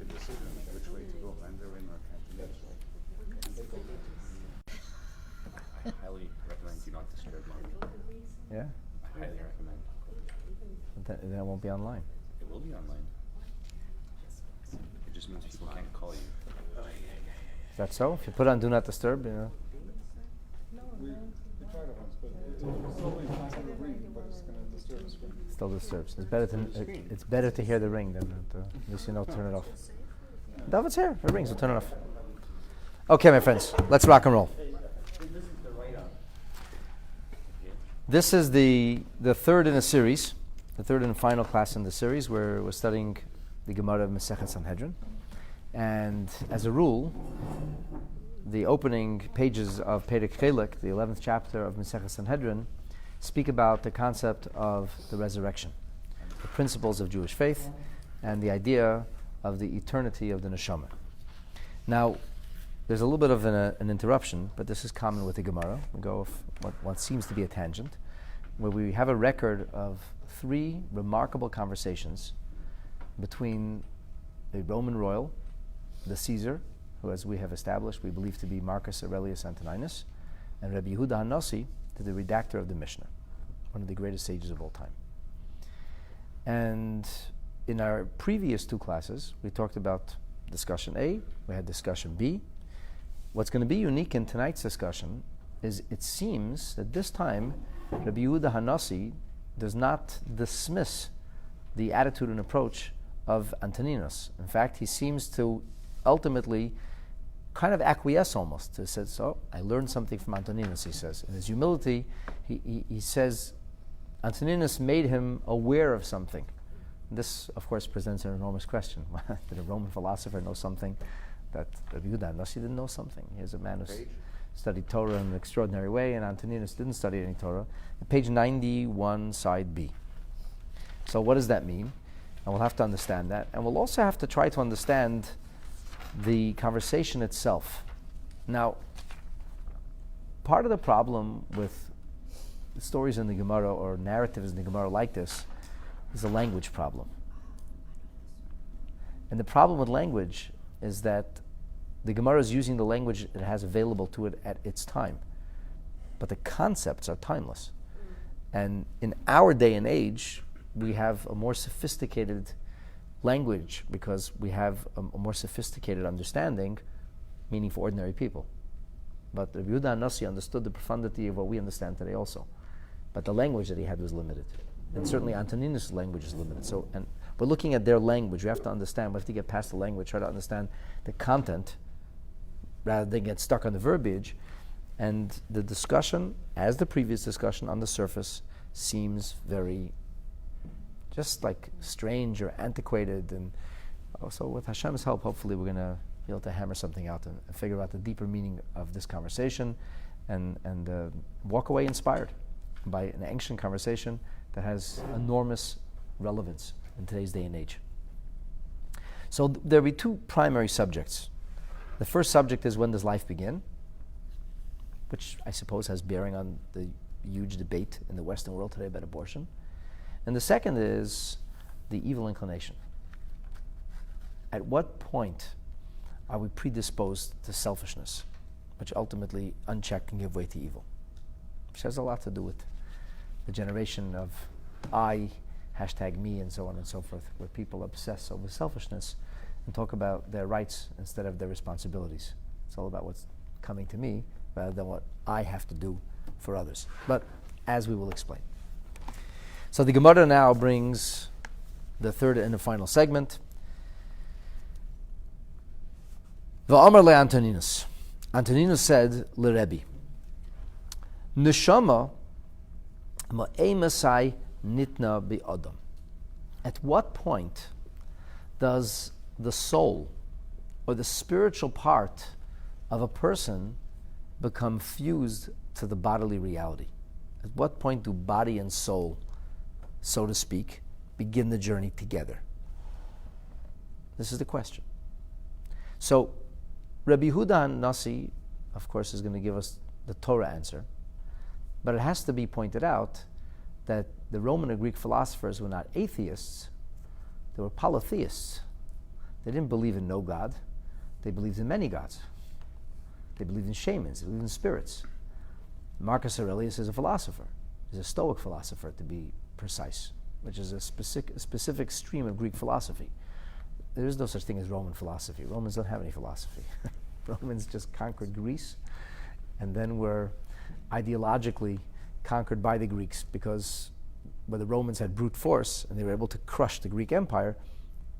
a decision which way to go, Mandarin or Cantonese. I highly recommend do not disturb mode. Yeah? I highly recommend. Then it won't be online. It will be online. It just means people can't call you. Is that so? If you put on Do Not Disturb, We tried it once, but it's only not going to ring, but it's going to disturb the screen. it still disturbs. It's better to hear the ring than at least you know turn it off. No, it's here. It rings. We'll turn it off. Okay, my friends, let's rock and roll. This is the third in a series, the third and final class in the series where we're studying the Gemara of Masechet Sanhedrin. And as a rule, the opening pages of Perek Chelek, the 11th chapter of Masechet Sanhedrin, speak about the concept of the resurrection, the principles of Jewish faith, and the idea of the eternity of the Neshamah. Now, there's a little bit of an interruption, but this is common with the Gemara. We go off what seems to be a tangent, where we have a record of 3 remarkable conversations between a Roman royal, the Caesar, who, as we have established, we believe to be Marcus Aurelius Antonius, and Rebbe Yehuda Hanassi, the redactor of the Mishna, one of the greatest sages of all time. And in our previous 2 classes, we talked about discussion A, we had discussion B. What's going to be unique in tonight's discussion is it seems that this time Rebbe Yehuda Hanassi does not dismiss the attitude and approach of Antonius. In fact, he seems to ultimately kind of acquiesce almost. He says, so I learned something from Antonius, he says. In his humility, he says Antonius made him aware of something. This, of course, presents an enormous question. Did a Roman philosopher know something that Rebbe Yehuda Hanassi didn't know something? Here's a man who studied Torah in an extraordinary way, and Antonius didn't study any Torah. Page 91, side B. So what does that mean? And we'll have to understand that. And we'll also have to try to understand the conversation itself. Now, part of the problem with stories in the Gemara or narratives in the Gemara like this is a language problem. And the problem with language is that the Gemara is using the language it has available to it at its time. But the concepts are timeless. And in our day and age, we have a more sophisticated language because we have a more sophisticated understanding, meaning for ordinary people. But Rebbe Yehuda Hanassi understood the profundity of what we understand today also. But the language that he had was limited. And certainly Antonius' language is limited. So, and we're looking at their language. We have to understand, we have to get past the language, try to understand the content rather than get stuck on the verbiage. And the discussion, as the previous discussion on the surface, seems very just like strange or antiquated. And so with Hashem's help, hopefully we're going to be able to hammer something out and figure out the deeper meaning of this conversation and walk away inspired by an ancient conversation that has enormous relevance in today's day and age. So there will be 2 primary subjects. The first subject is, when does life begin? Which I suppose has bearing on the huge debate in the Western world today about abortion. And the second is the evil inclination. At what point are we predisposed to selfishness, which ultimately, unchecked, can give way to evil? Which has a lot to do with the generation of I, #me, and so on and so forth, where people obsess over selfishness and talk about their rights instead of their responsibilities. It's all about what's coming to me rather than what I have to do for others. But as we will explain. So the Gemara now brings the third and the final segment. V'amar le Antonius. Antonius said le Rebbe, Neshamah ma'emasai nitna bi'adam. At what point does the soul or the spiritual part of a person become fused to the bodily reality? At what point do body and soul, so to speak, begin the journey together? This is the question. So, Rebbe Yehuda Hanassi, of course, is going to give us the Torah answer, but it has to be pointed out that the Roman and Greek philosophers were not atheists, they were polytheists. They didn't believe in no God. They believed in many gods. They believed in shamans. They believed in spirits. Marcus Aurelius is a philosopher. He's a Stoic philosopher, to be precise, which is a specific stream of Greek philosophy. There is no such thing as Roman philosophy. Romans don't have any philosophy. Romans just conquered Greece, and then were ideologically conquered by the Greeks, because when the Romans had brute force and they were able to crush the Greek Empire,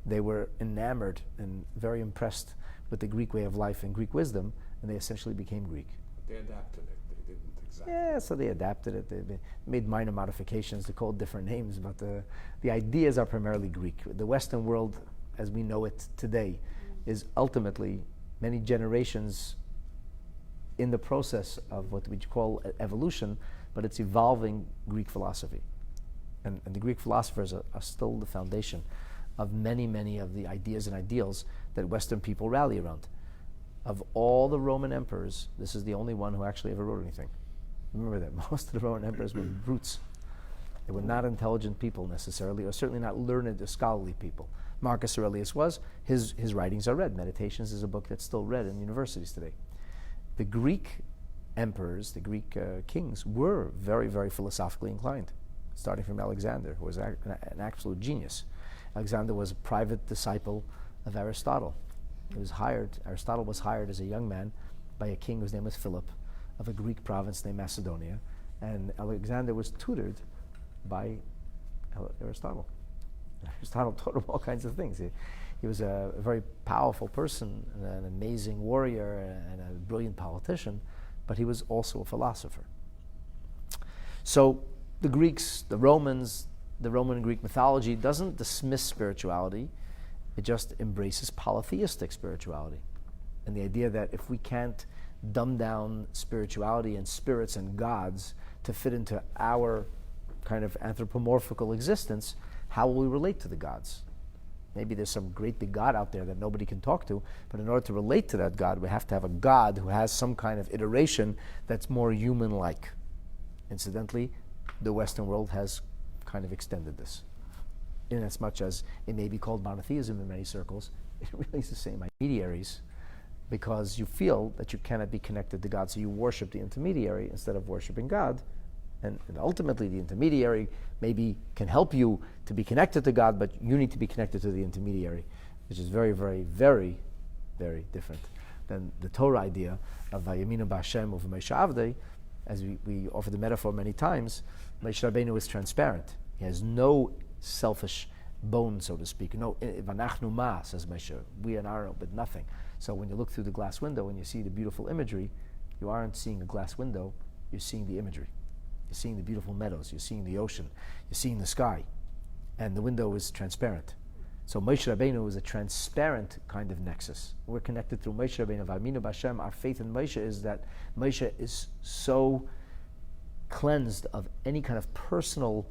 they were enamored and very impressed with the Greek way of life and Greek wisdom, and they essentially became Greek. They adapted it. They didn't exactly. Yeah, so they adapted it. They made minor modifications. They called different names, but the ideas are primarily Greek. The Western world, as we know it today, is ultimately many generations in the process of what we call evolution, but it's evolving Greek philosophy. And the Greek philosophers are still the foundation of many, many of the ideas and ideals that Western people rally around. Of all the Roman emperors, this is the only one who actually ever wrote anything. Remember that most of the Roman emperors were brutes. They were not intelligent people necessarily, or certainly not learned or scholarly people. Marcus Aurelius was. His writings are read. Meditations is a book that's still read in universities today. The Greek emperors, the Greek kings, were very, very philosophically inclined, starting from Alexander, who was an absolute genius. Alexander was a private disciple of Aristotle. Aristotle was hired as a young man by a king whose name was Philip, of a Greek province named Macedonia, and Alexander was tutored by Aristotle. Aristotle taught him all kinds of things. He was a very powerful person, an amazing warrior, and a brilliant politician, but he was also a philosopher. So the Greeks, the Romans, the Roman and Greek mythology doesn't dismiss spirituality. It just embraces polytheistic spirituality. And the idea that if we can't dumb down spirituality and spirits and gods to fit into our kind of anthropomorphical existence, how will we relate to the gods? Maybe there's some great big God out there that nobody can talk to, but in order to relate to that God, we have to have a God who has some kind of iteration that's more human-like. Incidentally, the Western world has kind of extended this, in as much as it may be called monotheism in many circles. It really is the same intermediaries, because you feel that you cannot be connected to God, so you worship the intermediary instead of worshiping God. And ultimately, the intermediary maybe can help you to be connected to God, but you need to be connected to the intermediary, which is very, very, very, very different than the Torah idea of Vayaminu B'Hashem of Moshe Avdei. As we offer the metaphor many times, Moshe Rabbeinu is transparent. He has no selfish bone, so to speak. No, Vanachnu Ma, says Moshe. We and our, but nothing. So when you look through the glass window and you see the beautiful imagery, you aren't seeing a glass window, you're seeing the imagery. You're seeing the beautiful meadows, you're seeing the ocean, you're seeing the sky, and the window is transparent. So Moshe Rabbeinu is a transparent kind of nexus. We're connected through Moshe Rabbeinu. V'aminu b'Hashem, our faith in Moshe is that Moshe is so cleansed of any kind of personal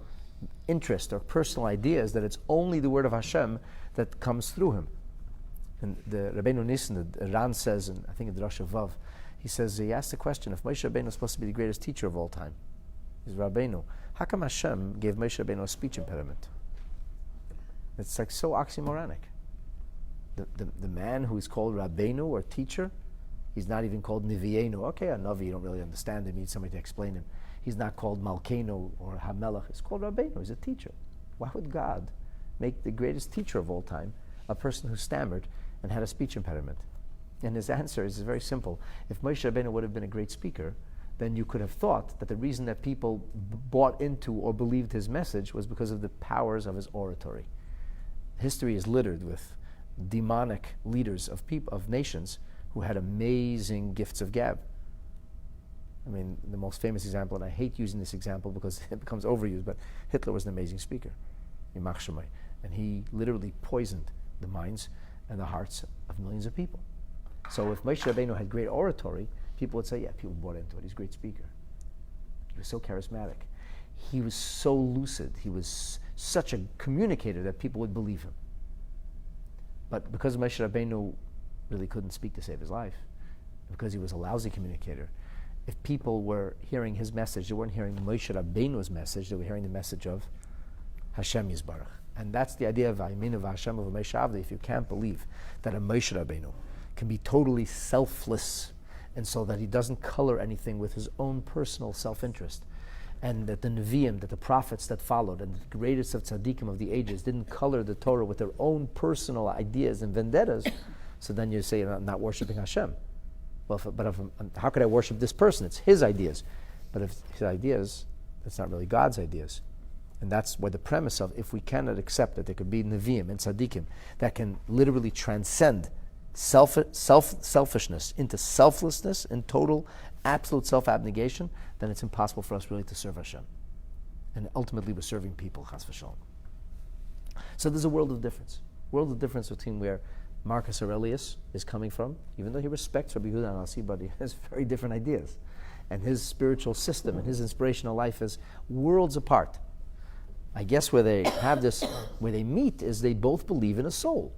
interest or personal ideas that it's only the word of Hashem that comes through him. And the Rabbeinu Nissen, the Ran says, and I think in the Rosh Vav, he asked the question, if Moshe Rabbeinu is supposed to be the greatest teacher of all time, is Rabbeinu, how come Hashem gave Moshe Rabbeinu a speech impediment? It's like so oxymoronic. The man who is called Rabbeinu or teacher, he's not even called Nivienu. Okay, a Navi, you don't really understand him, you need somebody to explain him. He's not called Malkeinu or Hamelach, he's called Rabbeinu, he's a teacher. Why would God make the greatest teacher of all time a person who stammered and had a speech impediment? And his answer is very simple. If Moshe Rabbeinu would have been a great speaker, then you could have thought that the reason that people bought into or believed his message was because of the powers of his oratory. History is littered with demonic leaders of nations who had amazing gifts of gab. I mean, the most famous example, and I hate using this example because it becomes overused, but Hitler was an amazing speaker, and he literally poisoned the minds and the hearts of millions of people. So if Moshe Rabbeinu had great oratory, people would say, yeah, people bought into it. He's a great speaker. He was so charismatic. He was so lucid. He was such a communicator that people would believe him. But because Moshe Rabbeinu really couldn't speak to save his life, because he was a lousy communicator, if people were hearing his message, they weren't hearing Moshe Rabbeinu's message, they were hearing the message of Hashem Yisbarach. And that's the idea of Vayiminu v'Hashem of Moshe Avdi. If you can't believe that a Moshe Rabbeinu can be totally selfless, and so that he doesn't color anything with his own personal self-interest, and that the Nevi'im, that the prophets that followed, and the greatest of tzaddikim of the ages didn't color the Torah with their own personal ideas and vendettas, so then you say, I'm not worshiping Hashem. Well, how could I worship this person? It's his ideas. But if his ideas, that's not really God's ideas. And that's where the premise of, if we cannot accept that there could be Nevi'im and tzaddikim that can literally transcend selfishness into selflessness and total, absolute self-abnegation, then it's impossible for us really to serve Hashem. And ultimately we're serving people, chas v'shalom. So there's a world of difference. World of difference between where Marcus Aurelius is coming from, even though he respects Rabbi Yehuda Hanassi, but he has very different ideas. And his spiritual system and his inspirational life is worlds apart. I guess where they have this, where they meet is they both believe in a soul.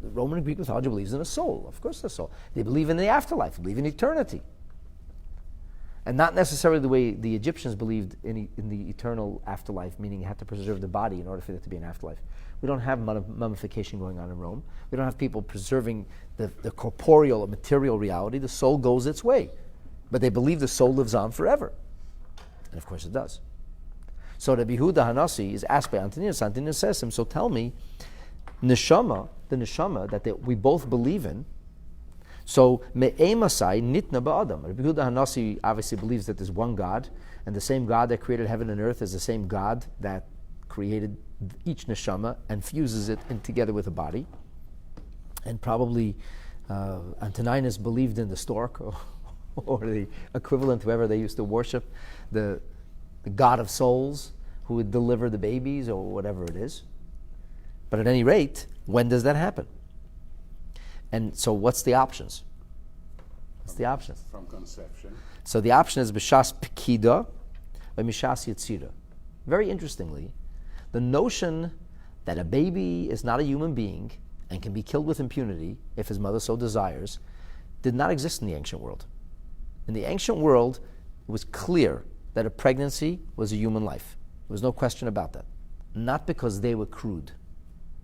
The Roman and Greek mythology believes in a soul. Of course, the soul. They believe in the afterlife. They believe in eternity, and not necessarily the way the Egyptians believed in the eternal afterlife, meaning you have to preserve the body in order for there to be an afterlife. We don't have mummification going on in Rome. We don't have people preserving the corporeal or material reality. The soul goes its way, but they believe the soul lives on forever, and of course it does. So Rabbi Yehuda Hanassi is asked by Antonius. Antonius says to him, so tell me, Neshamah, the Neshamah that we both believe in, so me'emasai nitna ba'adam. Rabbi Yehuda Hanassi obviously believes that there's one God, and the same God that created heaven and earth is the same God that created each Neshamah and fuses it in together with a body. And probably Antonius believed in the stork, or the equivalent, whoever they used to worship, the God of souls who would deliver the babies or whatever it is. But at any rate, when does that happen? And so what's the options? What's the options? From conception. So the option is b'shas pekida or mishas yitzira. Very interestingly, the notion that a baby is not a human being and can be killed with impunity if his mother so desires did not exist in the ancient world. In the ancient world, it was clear that a pregnancy was a human life. There was no question about that. Not because they were crude.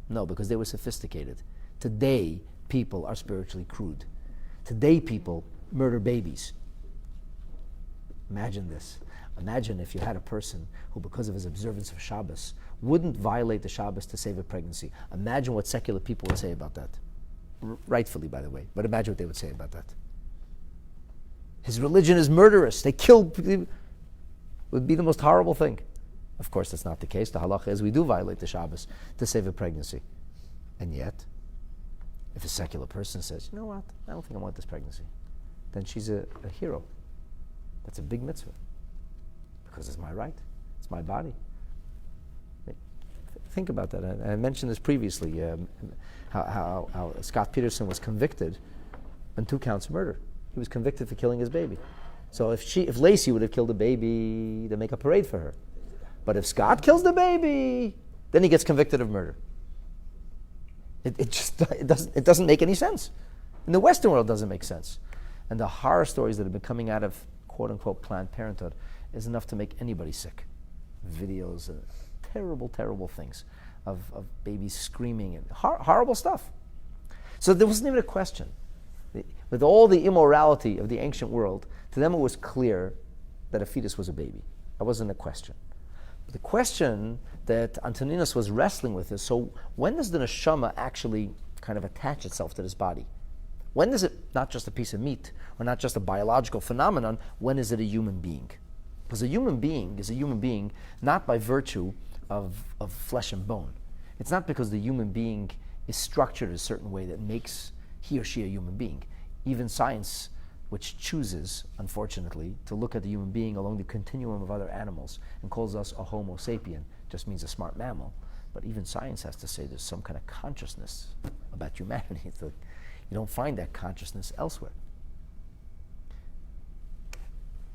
No, because they were sophisticated. Today, people are spiritually crude. Today, people murder babies. Imagine this. Imagine if you had a person who, because of his observance of Shabbos, wouldn't violate the Shabbos to save a pregnancy. Imagine what secular people would say about that. Rightfully, by the way, but imagine what they would say about that. His religion is murderous. They kill people. Would be the most horrible thing. Of course, that's not the case. The halacha is we do violate the Shabbos to save a pregnancy. And yet, if a secular person says, you know what, I don't think I want this pregnancy, then she's a hero. That's a big mitzvah. Because it's my right. It's my body. Think about that. I mentioned this previously, how Scott Peterson was convicted on 2 counts of murder. He was convicted for killing his baby. So if Lacey would have killed the baby, they make a parade for her. But if Scott kills the baby, then he gets convicted of murder. It doesn't make any sense. In the Western world, it doesn't make sense. And the horror stories that have been coming out of quote-unquote Planned Parenthood is enough to make anybody sick. Videos and terrible, terrible things of babies screaming and horrible stuff. So there wasn't even a question. With all the immorality of the ancient world, to them it was clear that a fetus was a baby. That wasn't a question. But the question that Antonius was wrestling with is, so when does the neshama actually kind of attach itself to this body? When is it not just a piece of meat or not just a biological phenomenon? When is it a human being? Because a human being is a human being not by virtue of flesh and bone. It's not because the human being is structured a certain way that makes he or she a human being. Even science, which chooses, unfortunately, to look at the human being along the continuum of other animals and calls us a homo sapien, just means a smart mammal. But even science has to say there's some kind of consciousness about humanity. It's like, you don't find that consciousness elsewhere.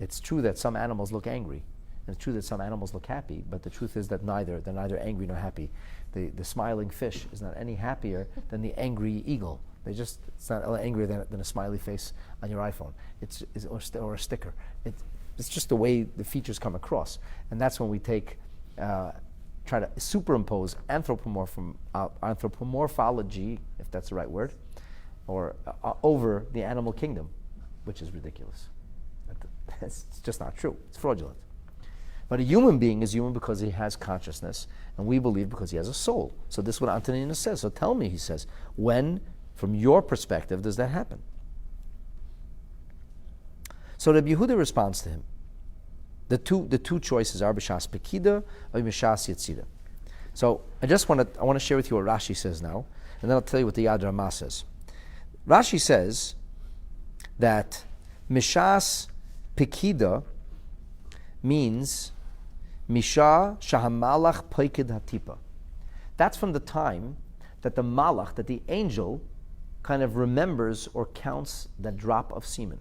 It's true that some animals look angry, and it's true that some animals look happy, but the truth is that they're neither angry nor happy. The smiling fish is not any happier than the angry eagle. It's not angrier than a smiley face on your iPhone. Or a sticker. It's just the way the features come across. And that's when we take try to superimpose anthropomorphology, if that's the right word, or over the animal kingdom, which is ridiculous. It's just not true. It's fraudulent. But a human being is human because he has consciousness, and we believe because he has a soul. So this is what Antonius says. So tell me, he says, when, from your perspective, does that happen? So Rabbi Yehuda responds to him. The two choices are b'shas pekida or b'shas yetzira. So I want to share with you what Rashi says now, and then I'll tell you what the Yad Ramah says. Rashi says that mishas pekida means misha shahamalach poikid hatipa. That's from the time that the malach, that the angel, kind of remembers or counts that drop of semen.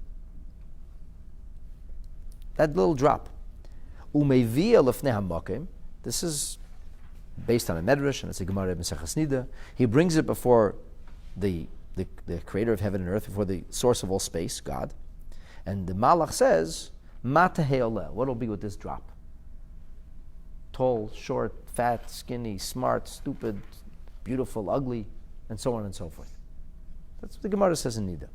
That little drop. This is based on a medrash, and it's a Gemara in Maseches Nida. He brings it before the creator of heaven and earth, before the source of all space, God. And the malach says, what will be with this drop? Tall, short, fat, skinny, smart, stupid, beautiful, ugly, and so on and so forth. That's what the Gemara says in Nida.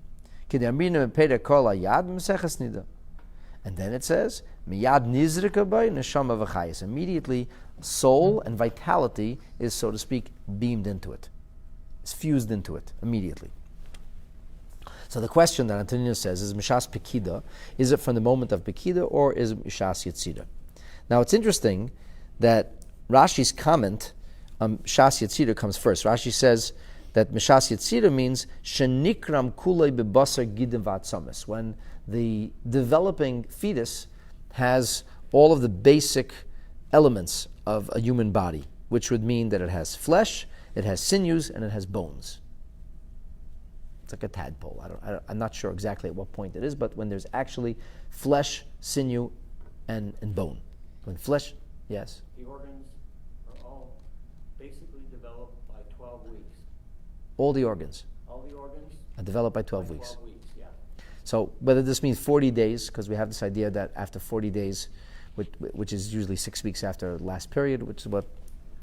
And then it says, Miyad nizrika bay neshama v'chayis. Immediately, soul and vitality is, so to speak, beamed into it. It's fused into it immediately. So the question that Antonius says is, Mishas Pekida, is it from the moment of Pekida or is it Mishas Yetzira? Now it's interesting that Rashi's comment on Mishas Yetzira comes first. Rashi says that Mishas Yetzira means Shenikram kulei bebasar gidim v'atzamis, when the developing fetus has all of the basic elements of a human body, which would mean that it has flesh, it has sinews, and it has bones. It's like a tadpole. I'm not sure exactly at what point it is, but when there's actually flesh, sinew, and bone. When flesh, yes? The organs are all basically developed by 12 weeks. All the organs All the organs are developed by 12 by weeks. 12 weeks, yeah. So whether this means 40 days, because we have this idea that after 40 days, which is usually 6 weeks after the last period, which is what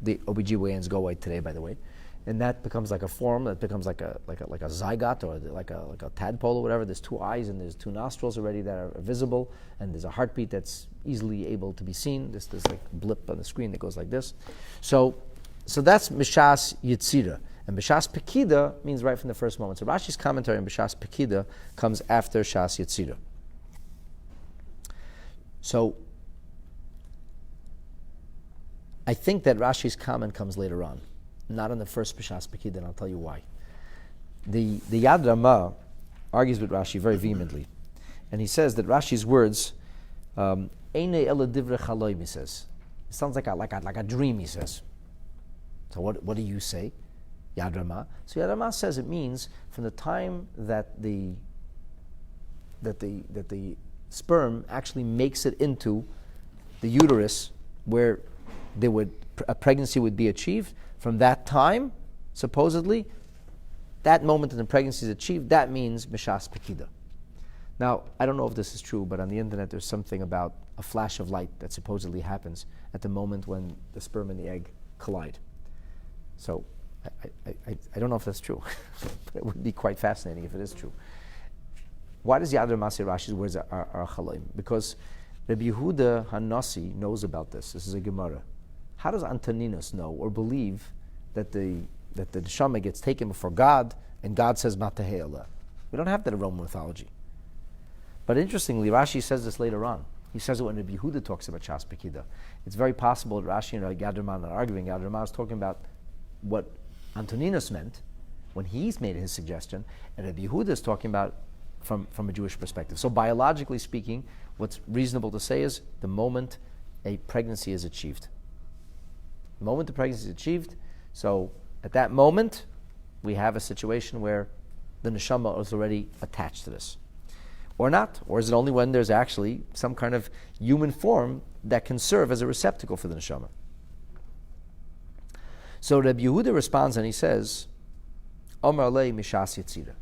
the OBGYNs go by today, by the way, and that becomes like a form, that becomes like a zygote or like a tadpole or whatever. There's 2 eyes and there's 2 nostrils already that are visible, and there's a heartbeat that's easily able to be seen. There's this like blip on the screen that goes like this. So that's Mishas Yetzira. And B'shas Pekida means right from the first moment. So Rashi's commentary on B'shas Pekida comes after Shas Yetzira. So I think that Rashi's comment comes later on, not on the first B'shas Pekida, and I'll tell you why. The Yad Ramah argues with Rashi very vehemently, and he says that Rashi's words, Eine ele divrei chaloim, he says. It sounds like a dream, he says. So what do you say? Yad Ramah. So Yad Ramah says it means from the time that the sperm actually makes it into the uterus where a pregnancy would be achieved, from that time, supposedly, that moment that the pregnancy is achieved, that means Mishas Pekida. Now, I don't know if this is true, but on the internet there's something about a flash of light that supposedly happens at the moment when the sperm and the egg collide. So, I don't know if that's true, but it would be quite fascinating if it is true. Why does Yad Ramah say Rashi's words are chaloim? Because Rabbi Yehuda Hanasi knows about this. This is a Gemara. How does Antonius know or believe that the Neshamah gets taken before God and God says Matahei Allah? We don't have that in Roman mythology. But interestingly, Rashi says this later on. He says it when Rabbi Yehuda talks about Shas Pekida. It's very possible that Rashi and Yad Ramah are arguing. Yad Ramah is talking about what Antonius meant when he's made his suggestion, and Rabbi Yehuda is talking about from a Jewish perspective. So biologically speaking, what's reasonable to say is the moment a pregnancy is achieved. The moment the pregnancy is achieved, so at that moment, we have a situation where the Neshamah is already attached to this. Or not, or is it only when there's actually some kind of human form that can serve as a receptacle for the Neshamah? So Rabbi Yehuda responds and he says, Omar lei mishas yetzira.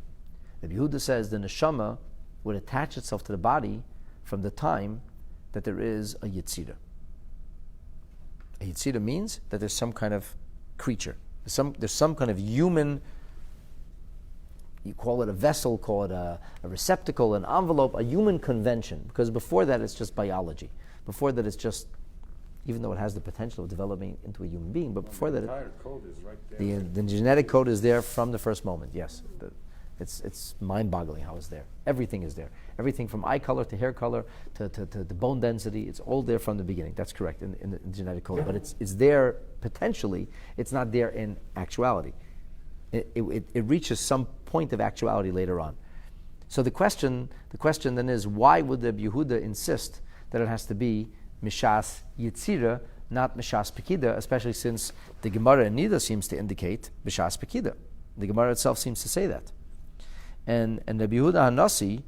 Rabbi Yehuda says the Neshamah would attach itself to the body from the time that there is a yetzira. A Yitzira means that there's some kind of creature. There's some kind of human, you call it a vessel, call it a receptacle, an envelope, a human convention. Because before that, it's just biology. Before that, it's just, even though it has the potential of developing into a human being, but before that, The entire code is right there. the genetic code is there from the first moment, yes. It's mind-boggling how it's there. Everything is there. Everything from eye color to hair color to the bone density, it's all there from the beginning. That's correct in the genetic code. But it's there potentially, it's not there in actuality. It reaches some point of actuality later on. So the question then is, why would the Yehuda insist that it has to be Mishas Yitzira, not Mishas Pekida, especially since the Gemara in Nida seems to indicate Mishas Pekida. The Gemara itself seems to say that. And Rabbi Yehuda Hanasi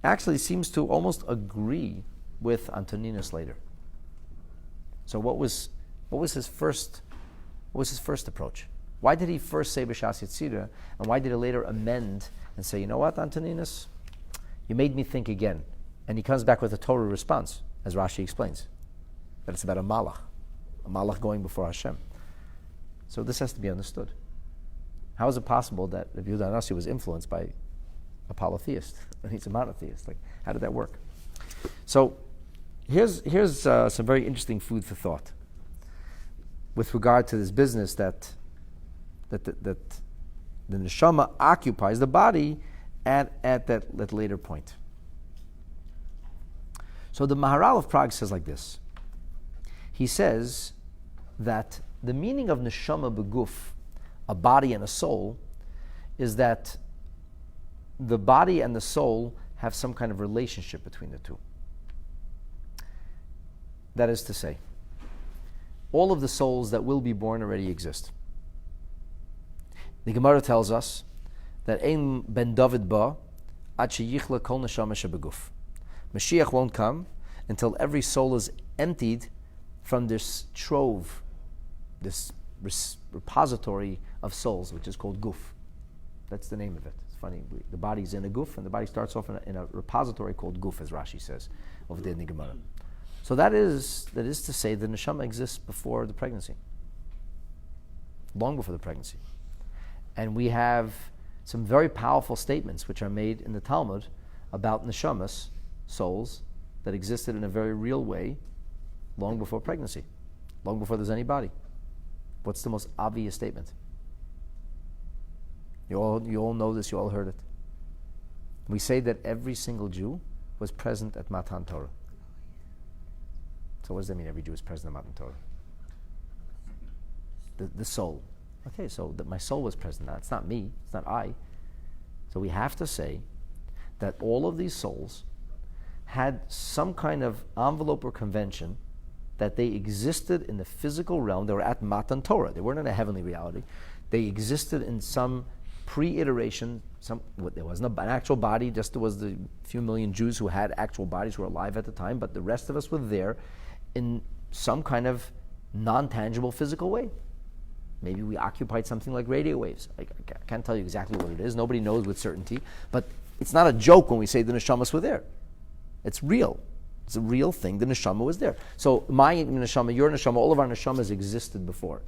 actually seems to almost agree with Antonius later. So what was his first approach? Why did he first say B'Shas Yitzira, and why did he later amend and say, you know what, Antonius, you made me think again? And he comes back with a Torah response, as Rashi explains, that it's about a malach going before Hashem. So this has to be understood. How is it possible that Rabbi Yehuda Hanasi was influenced by a polytheist and he's a monotheist? Like, how did that work? So here's some very interesting food for thought with regard to this business that the neshama occupies the body at that later point. So the Maharal of Prague says like this. He says that the meaning of neshama beguf, a body and a soul, is that the body and the soul have some kind of relationship between the two. That is to say, all of the souls that will be born already exist. The Gemara tells us that Ein ben David ba ad sheyichla kol neshama shebeguf. Mashiach won't come until every soul is emptied from this trove, this repository of souls, which is called guf. That's the name of it. It's funny. The body's in a guf, and the body starts off in a repository called guf, as Rashi says over there in the Gemara. So that is to say the neshama exists before the pregnancy, long before the pregnancy. And we have some very powerful statements which are made in the Talmud about neshamas, souls, that existed in a very real way long before pregnancy, long before there's any body. What's the most obvious statement? You all know this, you all heard it. We say that every single Jew was present at Matan Torah. So what does that mean, every Jew is present at Matan Torah? The soul. Okay, so that my soul was present. Now, it's not me, it's not I. So we have to say that all of these souls had some kind of envelope or convention that they existed in the physical realm. They were at Matan Torah. They weren't in a heavenly reality. They existed in some pre-iteration. There wasn't an actual body, just there was the few million Jews who had actual bodies who were alive at the time, but the rest of us were there in some kind of non-tangible physical way. Maybe we occupied something like radio waves. I can't tell you exactly what it is. Nobody knows with certainty. But it's not a joke when we say the neshamas were there. It's real. It's a real thing. The neshama was there. So my neshama, your neshama, all of our neshamas existed before.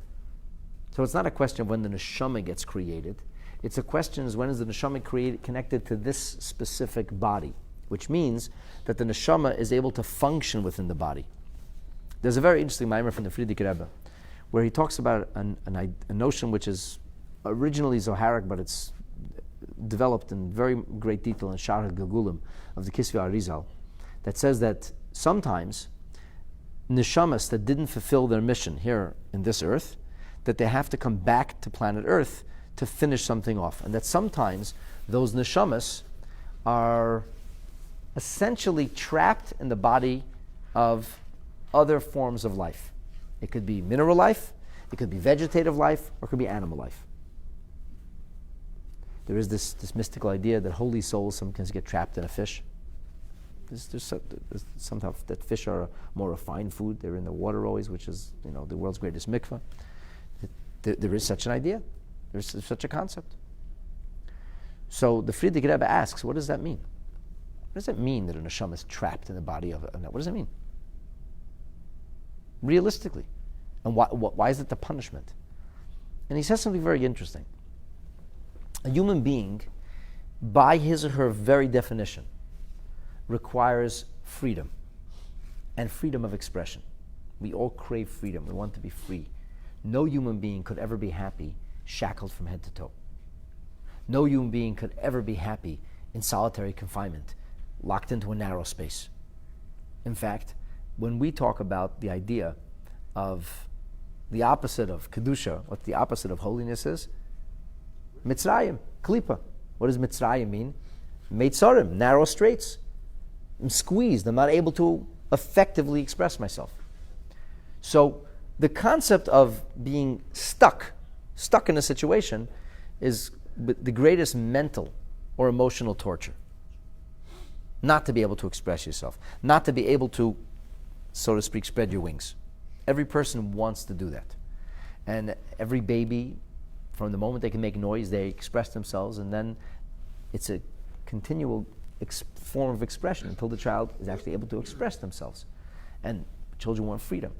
So it's not a question of when the neshama gets created. It's a question of when is the neshama connected to this specific body, which means that the neshama is able to function within the body. There's a very interesting mimer from the Friedrich Rebbe, where he talks about a notion which is originally Zoharic, but it's developed in very great detail in Shar HaGilgulim of the Kisvei Arizal, that says that sometimes neshamas that didn't fulfill their mission here in this earth, that they have to come back to planet Earth to finish something off. And that sometimes those neshamas are essentially trapped in the body of other forms of life. It could be mineral life, it could be vegetative life, or it could be animal life. There is this mystical idea that holy souls sometimes get trapped in a fish. There's sometimes that fish are more refined food. They're in the water always, which is the world's greatest mikveh. There is such an idea. There's such a concept. So the Friedrich Rebbe asks, what does that mean? What does it mean that a neshama is trapped in the body of a... What does it mean? Realistically. And why is it the punishment? And he says something very interesting. A human being, by his or her very definition, requires freedom and freedom of expression. We all crave freedom. We want to be free. No human being could ever be happy shackled from head to toe. No human being could ever be happy in solitary confinement, locked into a narrow space. In fact, when we talk about the idea of the opposite of Kedusha, what the opposite of holiness is, Mitzrayim, Klipa. What does Mitzrayim mean? Meitzarim, narrow straits. I'm squeezed. I'm not able to effectively express myself. So the concept of being stuck in a situation, is the greatest mental or emotional torture. Not to be able to express yourself. Not to be able to, so to speak, spread your wings. Every person wants to do that. And every baby, from the moment they can make noise, they express themselves, and then it's a continual form of expression until the child is actually able to express themselves. And children want freedom.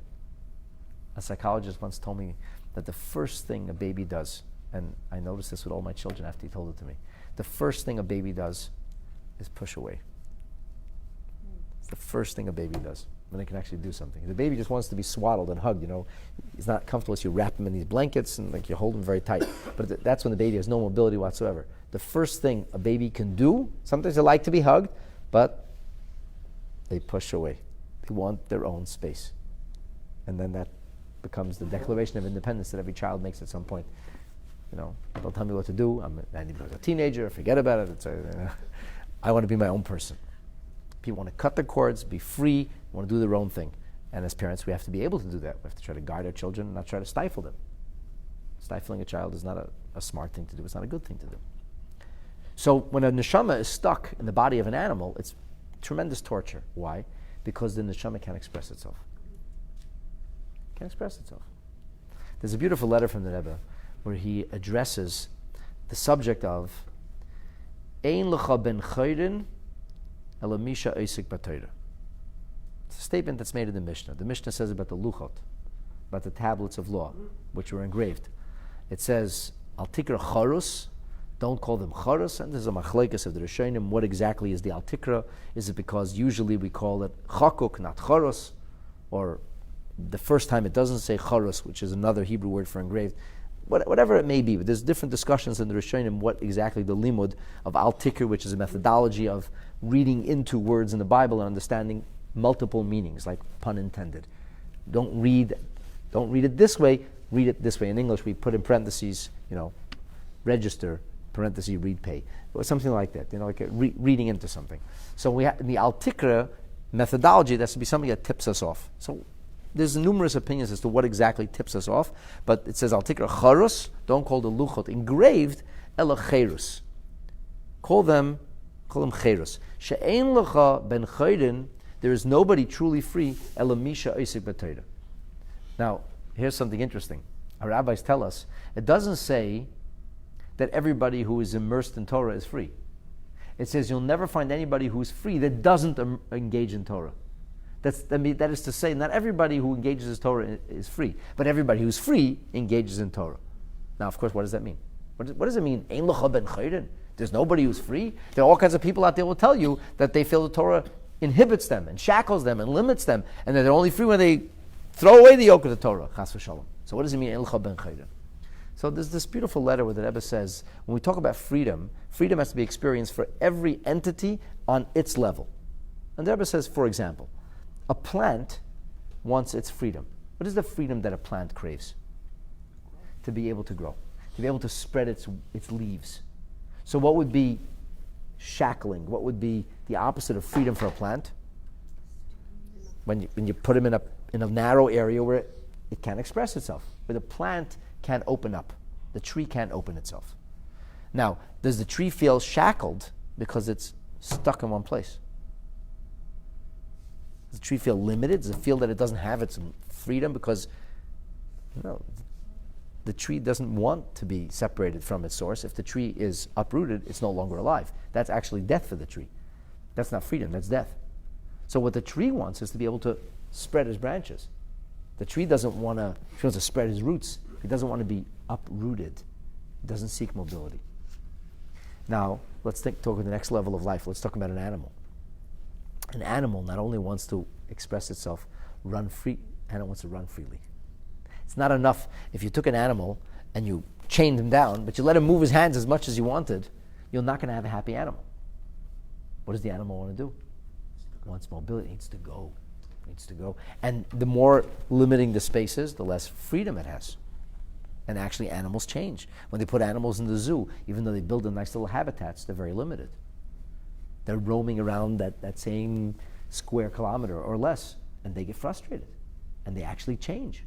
A psychologist once told me that the first thing a baby does, and I noticed this with all my children after he told it to me, the first thing a baby does is push away. It's the first thing a baby does when they can actually do something. The baby just wants to be swaddled and hugged, He's not comfortable as you wrap him in these blankets and you hold him very tight. But that's when the baby has no mobility whatsoever. The first thing a baby can do, sometimes they like to be hugged, but they push away. They want their own space. And then that becomes the declaration of independence that every child makes at some point. Don't tell me what to do. I need to be a teenager. Forget about it. I want to be my own person. People want to cut the cords, be free, want to do their own thing. And as parents, we have to be able to do that. We have to try to guide our children and not try to stifle them. Stifling a child is not a smart thing to do. It's not a good thing to do. So when a neshama is stuck in the body of an animal, it's tremendous torture. Why? Because the neshama can't express itself. Can't express itself. There's a beautiful letter from the Rebbe where he addresses the subject of Ein lecha ben chayrin ela misha oisik b'Torah. It's a statement that's made in the Mishna. The Mishna says about the luchot, about the tablets of law, which were engraved. It says, Al tikra charus, don't call them charus, and there's a machlekes of the Rishonim. What exactly is the Al tikra? Is it because usually we call it chakuk, not charus, or the first time it doesn't say charus, which is another Hebrew word for engraved? Whatever it may be, but there's different discussions in the Rishonim what exactly the limud of Al tikra, which is a methodology of reading into words in the Bible and understanding multiple meanings, like pun intended. Don't read it this way, read it this way. In English, we put in parentheses, register, parentheses, read, pay, or something like that, like reading into something. So we have in the Al Tikra methodology, that's to be something that tips us off. So there's numerous opinions as to what exactly tips us off, but it says Al Tikra charus, don't call the luchot engraved, ela cherus. Call them cherus. She'ein lecha ben chayrin, there is nobody truly free, ela misha oisik b'Torah. Now, here's something interesting. Our rabbis tell us, it doesn't say that everybody who is immersed in Torah is free. It says you'll never find anybody who's free that doesn't engage in Torah. That is to say, not everybody who engages in Torah is free, but everybody who's free engages in Torah. Now, of course, what does that mean? What does it mean? Ein lecha ben chayrin? There's nobody who's free? There are all kinds of people out there who will tell you that they feel the Torah inhibits them and shackles them and limits them, and that they're only free when they throw away the yoke of the Torah. Chas v'shalom. So what does it mean, Ein lecha ben chayrin? So there's this beautiful letter where the Rebbe says, when we talk about freedom, freedom has to be experienced for every entity on its level. And the Rebbe says, for example, a plant wants its freedom. What is the freedom that a plant craves? To be able to grow, to be able to spread its leaves. So what would be shackling? What would be the opposite of freedom for a plant? When you put them in a narrow area where it can't express itself, where the plant can't open up. The tree can't open itself. Now, does the tree feel shackled because it's stuck in one place? Does the tree feel limited? Does it feel that it doesn't have its freedom because the tree doesn't want to be separated from its source? If the tree is uprooted, it's no longer alive. That's actually death for the tree. That's not freedom, that's death. So what the tree wants is to be able to spread its branches. The tree doesn't want to spread his roots. He doesn't want to be uprooted. He doesn't seek mobility. Now, let's talk at the next level of life. Let's talk about an animal. An animal not only wants to express itself, run free, animal wants to run freely. It's not enough if you took an animal and you chained him down, but you let him move his hands as much as you wanted, you're not going to have a happy animal. What does the animal want to do? It wants mobility. It needs to go. It needs to go. And the more limiting the space is, the less freedom it has. And actually animals change. When they put animals in the zoo, even though they build them nice little habitats, they're very limited. They're roaming around that same square kilometer or less, and they get frustrated. And they actually change.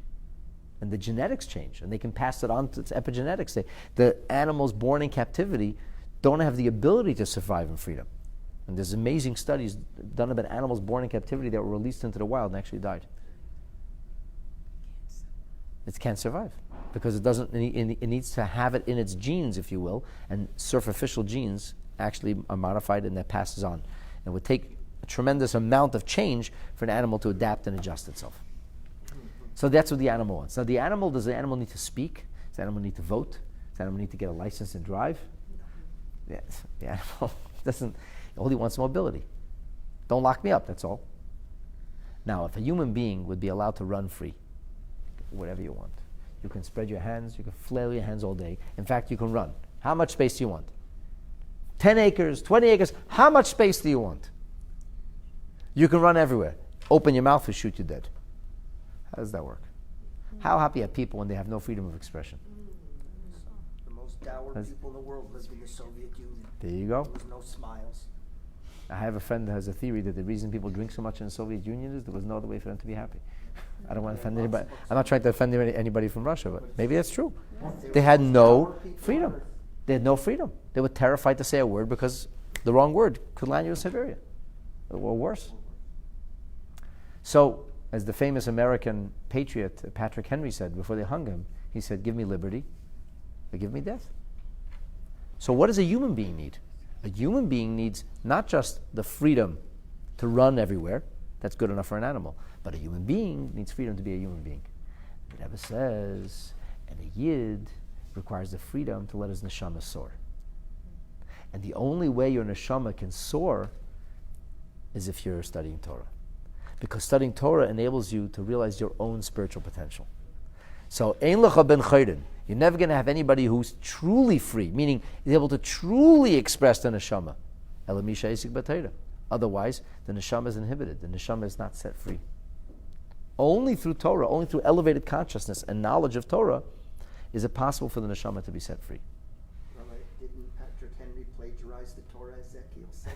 And the genetics change, and they can pass it on to its epigenetics. The animals born in captivity don't have the ability to survive in freedom. And there's amazing studies done about animals born in captivity that were released into the wild and actually died. It can't survive because it doesn't. It needs to have it in its genes, if you will, and superficial genes actually are modified and that passes on. It would take a tremendous amount of change for an animal to adapt and adjust itself. So that's what the animal wants. Now, does the animal need to speak? Does the animal need to vote? Does the animal need to get a license and drive? Yes, the animal doesn't. All he wants is mobility. Don't lock me up, that's all. Now, if a human being would be allowed to run free, whatever you want, you can spread your hands, you can flail your hands all day. In fact, you can run. How much space do you want? 10 acres, 20 acres, how much space do you want? You can run everywhere. Open your mouth, we'll shoot you dead. How does that work? How happy are people when they have no freedom of expression? The most dour people in the world lived in the Soviet Union. There you go. There was no smiles. I have a friend that has a theory that the reason people drink so much in the Soviet Union is there was no other way for them to be happy. I don't want to offend anybody. I'm not trying to offend anybody from Russia, but maybe that's true. They had no freedom. They had no freedom. They were terrified to say a word because the wrong word could land you in Siberia, or worse. So, as the famous American patriot Patrick Henry said before they hung him, he said, "Give me liberty, or give me death." So what does a human being need? A human being needs not just the freedom to run everywhere, that's good enough for an animal, but a human being needs freedom to be a human being. The Rebbe says, and a yid requires the freedom to let his neshama soar. And the only way your neshama can soar is if you're studying Torah. Because studying Torah enables you to realize your own spiritual potential. So, ein lecha ben chayrin. You're never going to have anybody who's truly free, meaning is able to truly express the neshama. Elamisha isik b'Torah. Otherwise, the neshama is inhibited. The neshama is not set free. Only through Torah, only through elevated consciousness and knowledge of Torah, is it possible for the neshama to be set free. Rabbi, didn't Patrick Henry plagiarize the Torah? Ezekiel said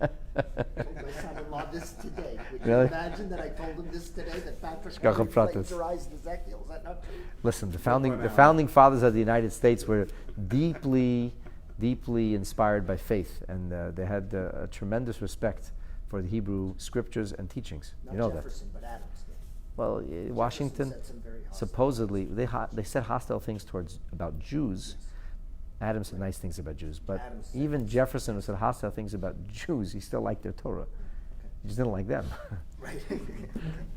that. I told my son-in-law this today. Would you Really? imagine that I told him this today, that Patrick Shkacha Henry pratis. plagiarized Ezekiel? Is that not true? Listen, the founding fathers of the United States were deeply inspired by faith, and they had a tremendous respect for the Hebrew scriptures and teachings. Not You know Jefferson, but Adams did. Well, Washington said some very hostile supposedly they said hostile things about Jews. Adams said nice things about Jews, but Adams said even Jefferson, who said hostile things about Jews, he still liked their Torah. He just didn't like them, Right.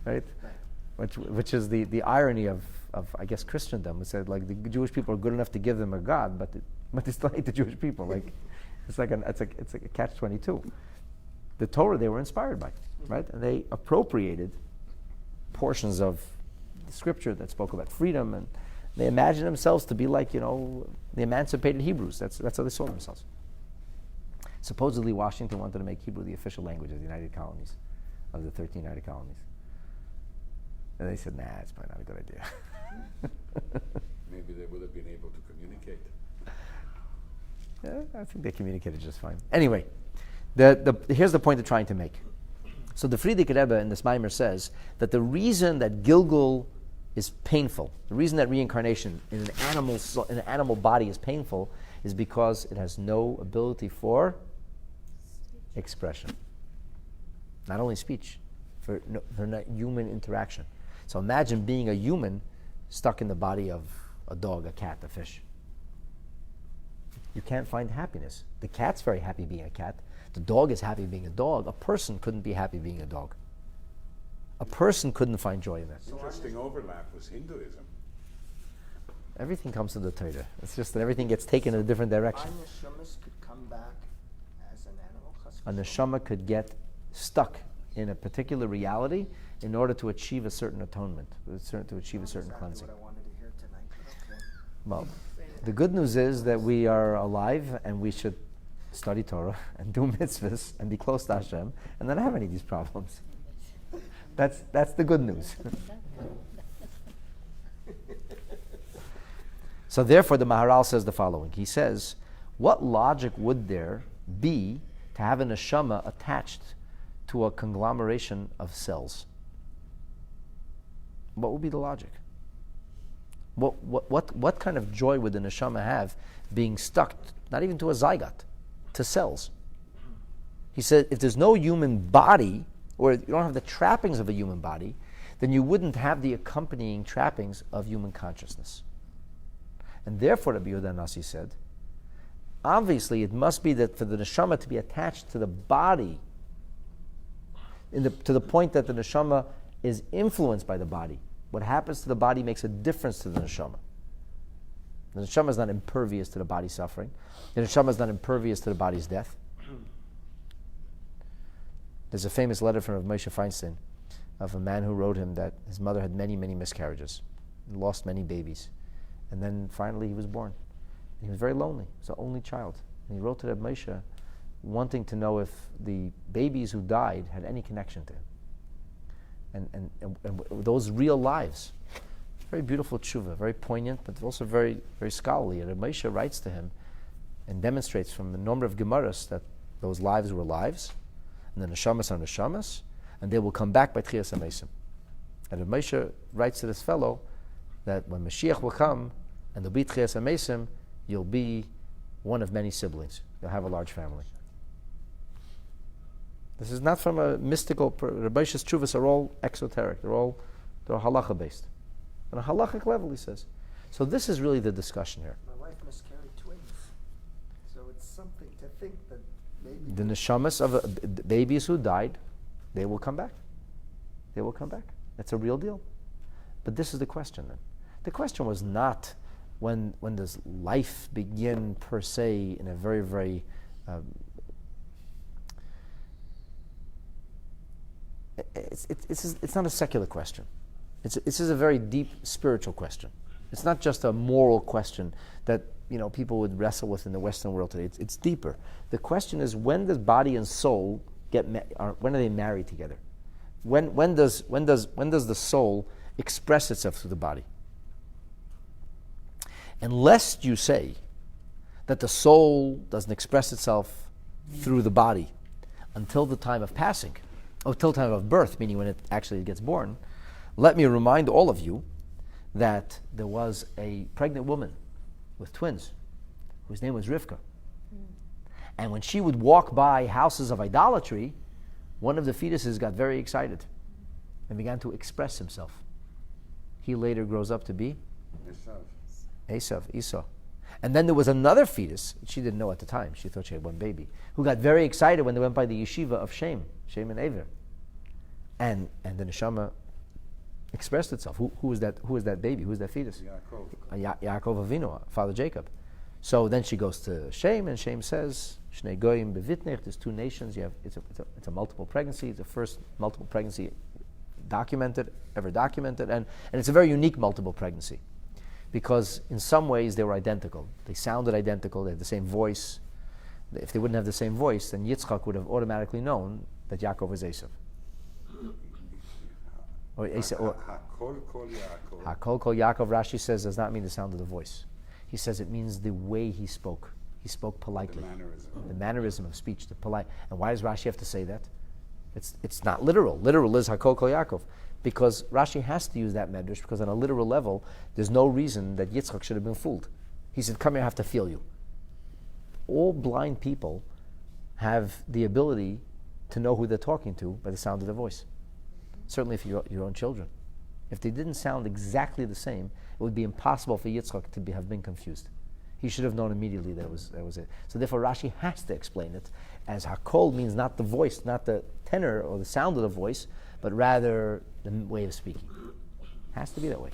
right? Which is the irony of I guess Christendom. It said like the Jewish people are good enough to give them a God, but they still hate the Jewish people. Like it's like a catch-22. The Torah they were inspired by, right? And they appropriated portions of the scripture that spoke about freedom, and they imagined themselves to be like the emancipated Hebrews. That's how they saw themselves. Supposedly, Washington wanted to make Hebrew the official language of the United Colonies, of the 13 United Colonies. And they said, nah, it's probably not a good idea. Maybe they would have been able to communicate. Yeah, I think they communicated just fine. Anyway, here's the point they're trying to make. So the Friedrich Rebbe in this Maimer says that the reason that Gilgul is painful, the reason that reincarnation in an animal body is painful, is because it has no ability for expression. Not only speech, for not human interaction. So imagine being a human stuck in the body of a dog, a cat, a fish. You can't find happiness. The cat's very happy being a cat. The dog is happy being a dog. A person couldn't be happy being a dog. A person couldn't find joy in that. Interesting overlap was Hinduism. Everything comes to the Torah. It's just that everything gets taken in a different direction. Our neshamas could come back as an animal. A neshama could get stuck in a particular reality in order to achieve a certain atonement, to achieve a certain cleansing. What I wanted to hear tonight. Okay. Well, the good news is that we are alive and we should study Torah and do mitzvahs and be close to Hashem and not have any of these problems. That's the good news. So therefore the Maharal says the following. He says, what logic would there be to have a neshama attached to a conglomeration of cells? What would be the logic? What kind of joy would the neshama have being stuck, not even to a zygote, to cells? He said, if there's no human body, or you don't have the trappings of a human body, then you wouldn't have the accompanying trappings of human consciousness. And therefore, Rabbi Yehuda Nasi said, obviously it must be that for the neshama to be attached to the body, to the point that the neshama is influenced by the body. What happens to the body makes a difference to the neshama. The neshama is not impervious to the body's suffering. The neshama is not impervious to the body's death. There's a famous letter from Rav Moshe Feinstein of a man who wrote him that his mother had many, many miscarriages, lost many babies. And then finally he was born. And he was very lonely. He was the only child. And he wrote to Rav Moshe wanting to know if the babies who died had any connection to him. And those real lives. Very beautiful tshuva, very poignant, but also very, very scholarly. And Rav Moshe writes to him and demonstrates from a number of Gemaras that those lives were lives, and the neshamas are neshamas, and they will come back by Tchias HaMesim. And Rav Moshe writes to this fellow that when Mashiach will come and there'll be Tchias HaMesim, you'll be one of many siblings. You'll have a large family. This is not from a mystical. Rav Moshe's tshuvas are all exoteric. They're halacha based. On a halachic level, he says. So this is really the discussion here. My wife miscarried twins, so it's something to think that maybe The neshamas of babies who died, they will come back. They will come back. That's a real deal. But this is the question then. The question was not when does life begin per se in a very, very it's not a secular question. This is a very deep spiritual question. It's not just a moral question that people would wrestle with in the Western world today. It's deeper. The question is, when does body and soul when are they married together? When does the soul express itself through the body? Unless you say that the soul doesn't express itself through the body until the time of passing, until the time of birth, meaning when it actually gets born, let me remind all of you that there was a pregnant woman with twins whose name was Rivka. And when she would walk by houses of idolatry, one of the fetuses got very excited and began to express himself. He later grows up to be Esau. And then there was another fetus, she didn't know at the time, she thought she had one baby, who got very excited when they went by the yeshiva of Shem and Aver. And the neshama expressed itself. Who is that baby? Who is that fetus? Yaakov Avinu, Father Jacob. So then she goes to Shem, and Shem says, Shnei Goyim bevitnech, there's two nations, it's a multiple pregnancy, it's the first multiple pregnancy ever documented, and it's a very unique multiple pregnancy. Because in some ways they were identical. They sounded identical, they had the same voice. If they wouldn't have the same voice, then Yitzchak would have automatically known that Yaakov was Esau. Or Hakol kol Yaakov. Hakol kol Yaakov, Rashi says, does not mean the sound of the voice. He says it means the way he spoke. He spoke politely. The mannerism of speech, the polite. And why does Rashi have to say that? It's not literal. Literal is Hakol kol Yaakov. Because Rashi has to use that medrash because on a literal level, there's no reason that Yitzchak should have been fooled. He said, come here, I have to feel you. All blind people have the ability to know who they're talking to by the sound of their voice. Certainly if your own children. If they didn't sound exactly the same, it would be impossible for Yitzchak to have been confused. He should have known immediately that was it. So therefore Rashi has to explain it as hakol means not the voice, not the tenor or the sound of the voice, but rather the way of speaking. Has to be that way.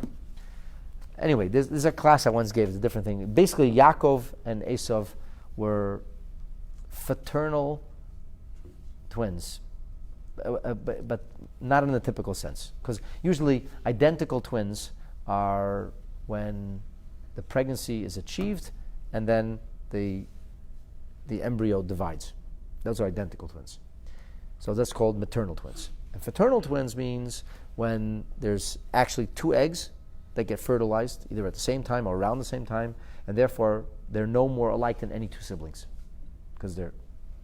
Anyway, this is a class I once gave. It's a different thing. Basically, Yaakov and Esav were fraternal twins, but not in the typical sense. Because usually identical twins are when the pregnancy is achieved and then the embryo divides. Those are identical twins. So that's called maternal twins. And fraternal twins means when there's actually two eggs that get fertilized either at the same time or around the same time, and therefore they're no more alike than any two siblings because they're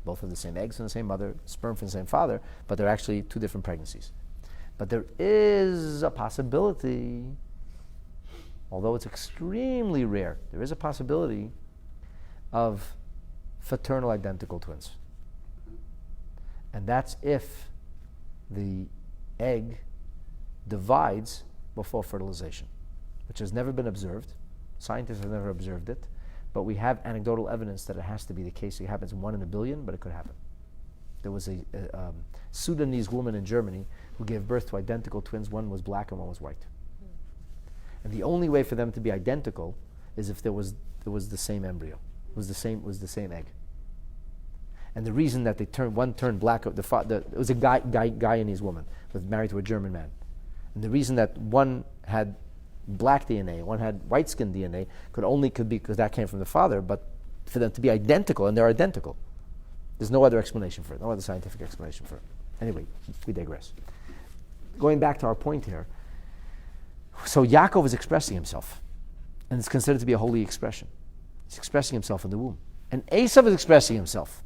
both of the same eggs from the same mother, sperm from the same father, but they're actually two different pregnancies. But there is a possibility, although it's extremely rare, there is a possibility of fraternal identical twins. And that's if the egg divides before fertilization, which has never been observed. Scientists have never observed it, but we have anecdotal evidence that it has to be the case. It happens 1 in a billion, but it could happen. There was a Sudanese woman in Germany who gave birth to identical twins. One was black and one was white. And the only way for them to be identical is if there was the same embryo. It was the same egg. And the reason that one turned black, it was a Guyanese woman was married to a German man. And the reason that one had black DNA, one had white skin DNA, could be because that came from the father, but for them to be identical, and they're identical. There's no other explanation for it, no other scientific explanation for it. Anyway, we digress. Going back to our point here, so Yaakov is expressing himself, and it's considered to be a holy expression. He's expressing himself in the womb. And Esav is expressing himself.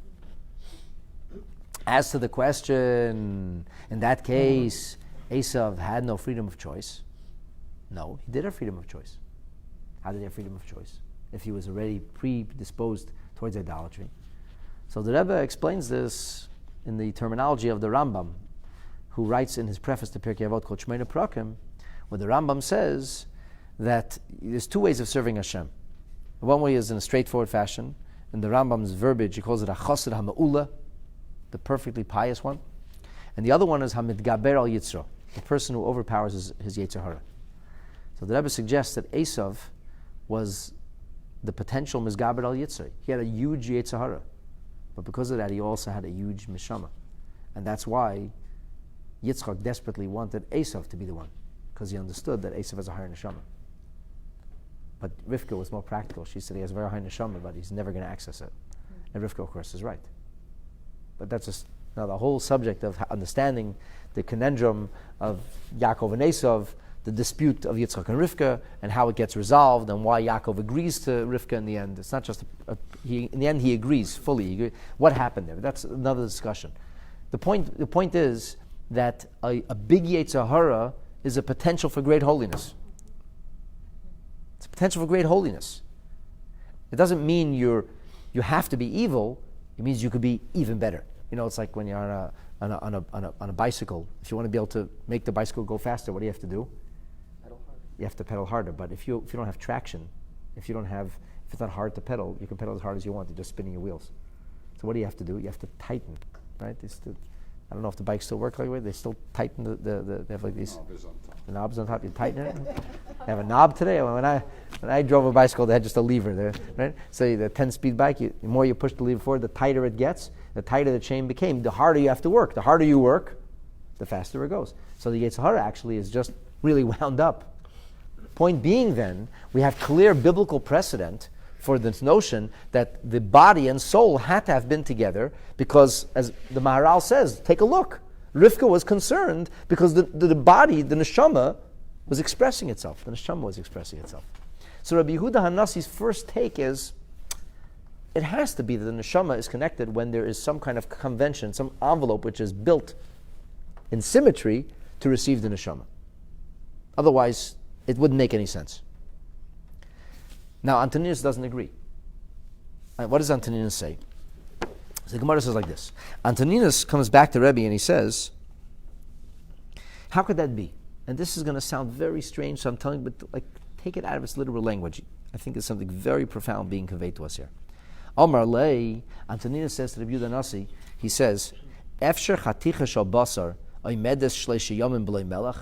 As to the question, in that case, Esav had no freedom of choice. No, he did have freedom of choice. How did he have freedom of choice? If he was already predisposed towards idolatry. So the Rebbe explains this in the terminology of the Rambam, who writes in his preface to Pirkei Avot called Shmeina Prakim, where the Rambam says that there's two ways of serving Hashem. One way is in a straightforward fashion. In the Rambam's verbiage, he calls it a chassid ha'ma'ula, the perfectly pious one. And the other one is hamidgaber al yitzro, the person who overpowers his Yetzer Hara. So the Rebbe suggests that Esav was the potential mizgaber al yitzro. He had a huge Yetzer Hara. But because of that, he also had a huge Neshamah. And that's why Yitzchak desperately wanted Esav to be the one, because he understood that Esav has a higher Neshamah. But Rivka was more practical. She said he has a very high Neshamah, but he's never going to access it. And Rivka, of course, is right. But that's just now the whole subject of understanding the conundrum of Yaakov and Esav, the dispute of Yitzchak and Rivka, and how it gets resolved, and why Yaakov agrees to Rivka in the end. It's not just in the end he agrees fully. What happened there? That's another discussion. The point is that a big Yetzer Hara is a potential for great holiness. It's a potential for great holiness. It doesn't mean you have to be evil. It means you could be even better. It's like when you're on a bicycle. If you want to be able to make the bicycle go faster, what do you have to do? Pedal harder. You have to pedal harder. But if you don't have traction, if it's not hard to pedal, you can pedal as hard as you want. You're just spinning your wheels. So what do you have to do? You have to tighten, right? I don't know if the bikes still work like that. They still tighten they have like these the knobs on top. You tighten it. I have a knob today. When I drove a bicycle, they had just a lever there, right? So the 10-speed bike, the more you push the lever forward, the tighter it gets. The tighter the chain became, the harder you have to work. The harder you work, the faster it goes. So the Yetzer Hara actually is just really wound up. Point being then, we have clear biblical precedent for this notion that the body and soul had to have been together because, as the Maharal says, take a look. Rivka was concerned because the body, the Neshamah, was expressing itself. The Neshamah was expressing itself. So Rabbi Yehuda Hanasi's first take is, it has to be that the Neshamah is connected when there is some kind of convention, some envelope which is built in symmetry to receive the Neshamah. Otherwise, it wouldn't make any sense. Now, Antonius doesn't agree. What does Antonius say? So the Gemara says like this. Antonius comes back to Rebbe and he says, how could that be? And this is going to sound very strange, so I'm telling you, but take it out of its literal language. I think there's something very profound being conveyed to us here. Omar Lei, Antonius says to the Rebbe Nasi, he says, Efsher chaticha shal basar, oimedes shleisha yomim b'loi melech.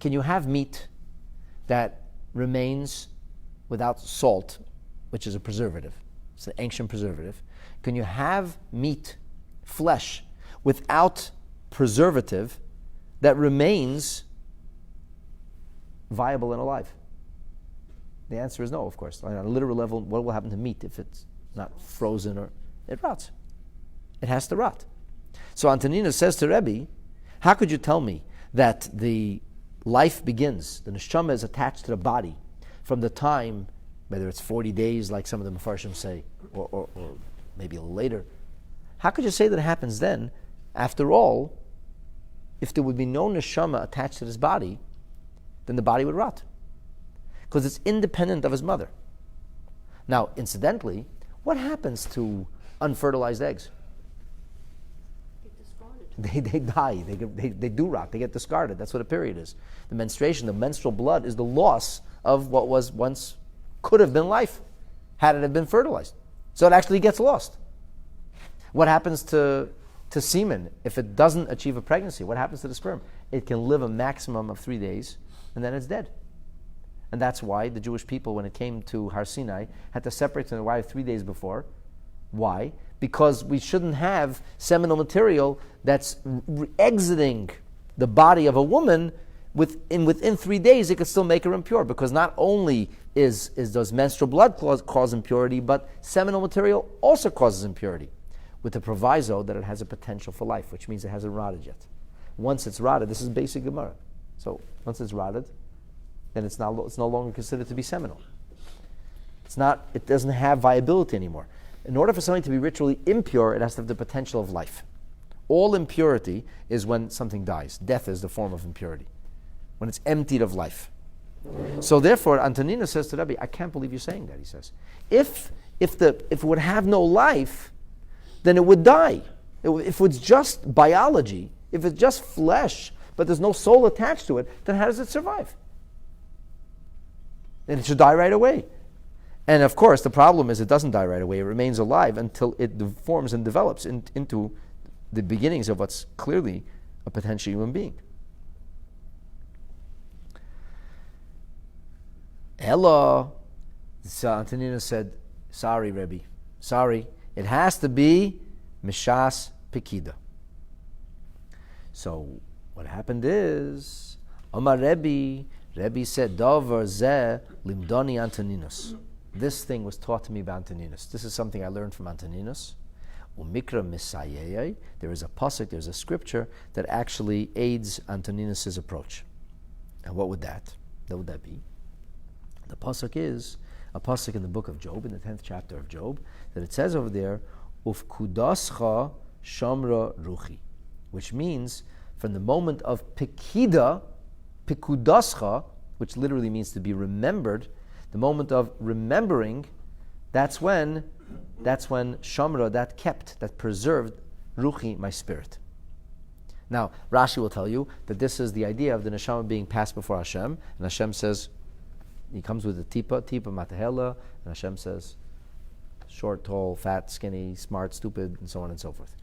Can you have meat that remains without salt, which is a preservative? It's an ancient preservative. Can you have meat, flesh, without preservative that remains viable and alive? The answer is no, of course. On a literal level, what will happen to meat if it's not frozen or it rots? It has to rot. So Antonius says to Rebbe, how could you tell me that the life begins, the Neshamah is attached to the body from the time, whether it's 40 days like some of the Mefarshim say, or maybe a little later. How could you say that it happens then? After all, if there would be no Neshamah attached to this body, then the body would rot. Because it's independent of his mother. Now, incidentally, what happens to unfertilized eggs? They die. They do rot. They get discarded. That's what a period is. The menstruation, the menstrual blood, is the loss of what was once could have been life, had it have been fertilized. So it actually gets lost. What happens to semen if it doesn't achieve a pregnancy? What happens to the sperm? It can live a maximum of 3 days, and then it's dead. And that's why the Jewish people, when it came to Har Sinai, had to separate from their wife 3 days before. Why? Because we shouldn't have seminal material that's exiting the body of a woman within 3 days. It could still make her impure, because not only does menstrual blood cause impurity, but seminal material also causes impurity, with the proviso that it has a potential for life, which means it hasn't rotted yet. Once it's rotted, this is basic Gemara. So once it's rotted, then it's no longer considered to be seminal. It doesn't have viability anymore. In order for something to be ritually impure, it has to have the potential of life. All impurity is when something dies. Death is the form of impurity, when it's emptied of life. So therefore, Antonius says to Rebbe, I can't believe you're saying that, he says. If it would have no life, then it would die. If it's just biology, if it's just flesh, but there's no soul attached to it, then how does it survive? Then it should die right away. And of course, the problem is it doesn't die right away. It remains alive until it forms and develops into the beginnings of what's clearly a potential human being. Ella, so Antonius said, sorry, Rebbe, sorry. It has to be Mishas Pekida. So what happened is, Omar Rebbe said, Dover Zeh Limdoni Antonius. This thing was taught to me by Antonius. This is something I learned from Antonius. Umikra Misayei. There is a pasuk, there's a scripture that actually aids Antonius' approach. And what would that be? The pasuk is a pasuk in the book of Job, in the 10th chapter of Job, that it says over there, Ufkudascha Shamra Ruchi, which means from the moment of Pekida, Pikudascha, which literally means to be remembered, the moment of remembering, that's when Shamra, that preserved Ruchi, my spirit. Now, Rashi will tell you that this is the idea of the Neshamah being passed before Hashem, and Hashem says, he comes with a tipa matahela, and Hashem says, short, tall, fat, skinny, smart, stupid, and so on and so forth.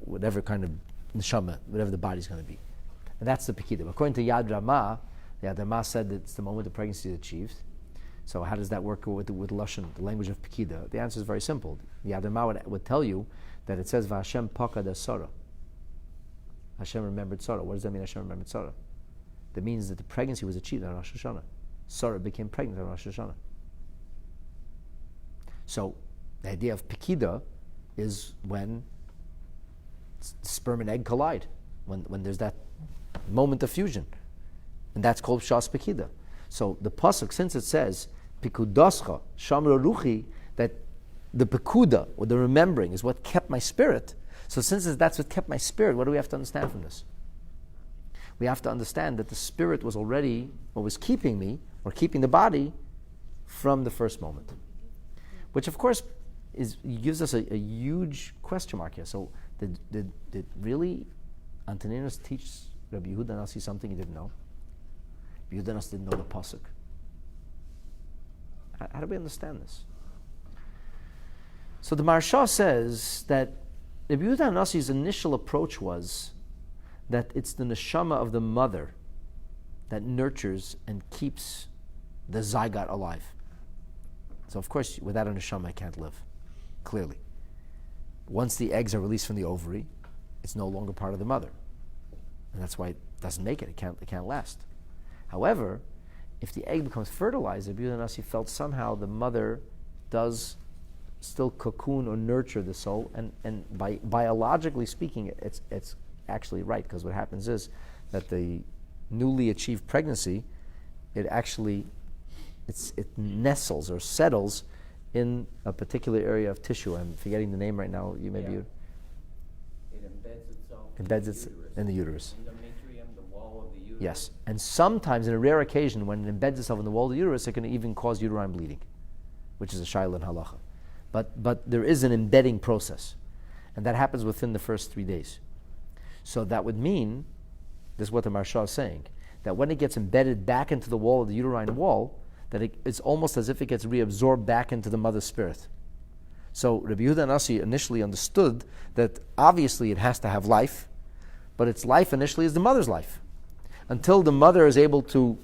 Whatever kind of Neshamah, whatever the body's going to be. And that's the Pekidim. According to Yad Ramah said that it's the moment of pregnancy is achieved. So how does that work with Lashon, the language of Pekida? The answer is very simple. Yad Ramah would tell you that it says, V'Hashem pakad es-Sarah. Hashem remembered Sarah. What does that mean, Hashem remembered Sarah? That means that the pregnancy was achieved on Rosh Hashanah. Sarah became pregnant on Rosh Hashanah. So the idea of Pekida is when sperm and egg collide, when there's that moment of fusion. And that's called Shas Pekida. So the pasuk, since it says Pikudascha Shamra Ruchi, that the Pekuda, or the remembering, is what kept my spirit. So since that's what kept my spirit, what do we have to understand from this? We have to understand that the spirit was already what was keeping me, or keeping the body, from the first moment. Which of course gives us a huge question mark here. So did really Antonius teach Rabbi Yehuda Nasi something he didn't know? Yehuda Nasi didn't know the pasuk. How do we understand this? So the Maharsha says that Rebbe Yehuda Hanasi's initial approach was that it's the Neshamah of the mother that nurtures and keeps the zygote alive. So of course, without a Neshamah, it can't live, clearly. Once the eggs are released from the ovary, it's no longer part of the mother. And that's why it doesn't make it. It can't last. However, if the egg becomes fertilized, Rebbe Yehuda Hanasi felt somehow the mother does still cocoon or nurture the soul, and biologically speaking, it's actually right, because what happens is that the newly achieved pregnancy, it nestles or settles in a particular area of tissue. I'm forgetting the name right now. You maybe It embeds itself in the uterus. Endometrium, the wall of the uterus. Yes, and sometimes, in a rare occasion, when it embeds itself in the wall of the uterus, it can even cause uterine bleeding, which is a shayla in halacha. But there is an embedding process, and that happens within the first 3 days. So that would mean, this is what the Maharsha is saying, that when it gets embedded back into the wall of the uterine wall, that it's almost as if it gets reabsorbed back into the mother's spirit. So Rebbe Yehuda Hanasi initially understood that obviously it has to have life, but its life initially is the mother's life. Until the mother is able to,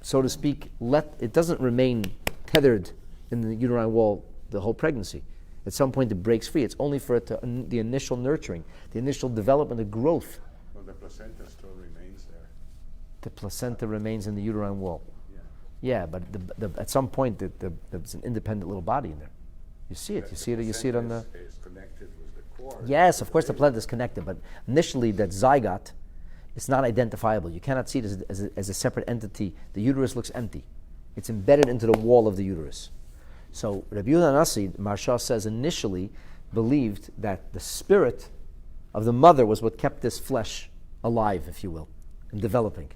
so to speak, it doesn't remain tethered in the uterine wall the whole pregnancy. At some point it breaks free. It's only for the initial nurturing, the initial development, the growth. Well, the placenta still remains there. The placenta remains in the uterine wall. Yeah. Yeah, but at some point there's an independent little body in there. You see it. You see it on the. Is connected with the core. Yes, of course the placenta is connected, but initially that zygote, it's not identifiable. You cannot see it as a separate entity. The uterus looks empty. It's embedded into the wall of the uterus. So Rebbe Yehuda Hanasi, Maharsha says, initially believed that the spirit of the mother was what kept this flesh alive, if you will, and developing.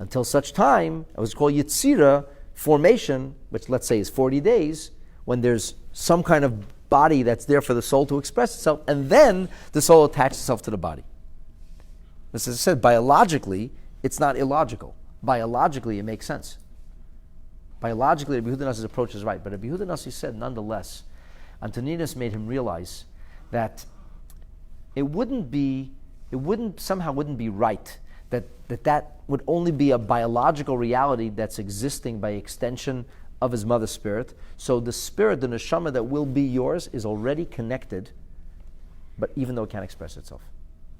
Until such time, it was called Yetzira formation, which let's say is 40 days, when there's some kind of body that's there for the soul to express itself, and then the soul attaches itself to the body. As I said, biologically, it's not illogical. Biologically, it makes sense. Biologically, Rebbe Yehuda Hanasi's approach is right, but Rebbe Yehuda Hanasi said, nonetheless, Antonius made him realize that it wouldn't be right that would only be a biological reality that's existing by extension of his mother's spirit. So the spirit, the Neshamah that will be yours, is already connected, but even though it can't express itself.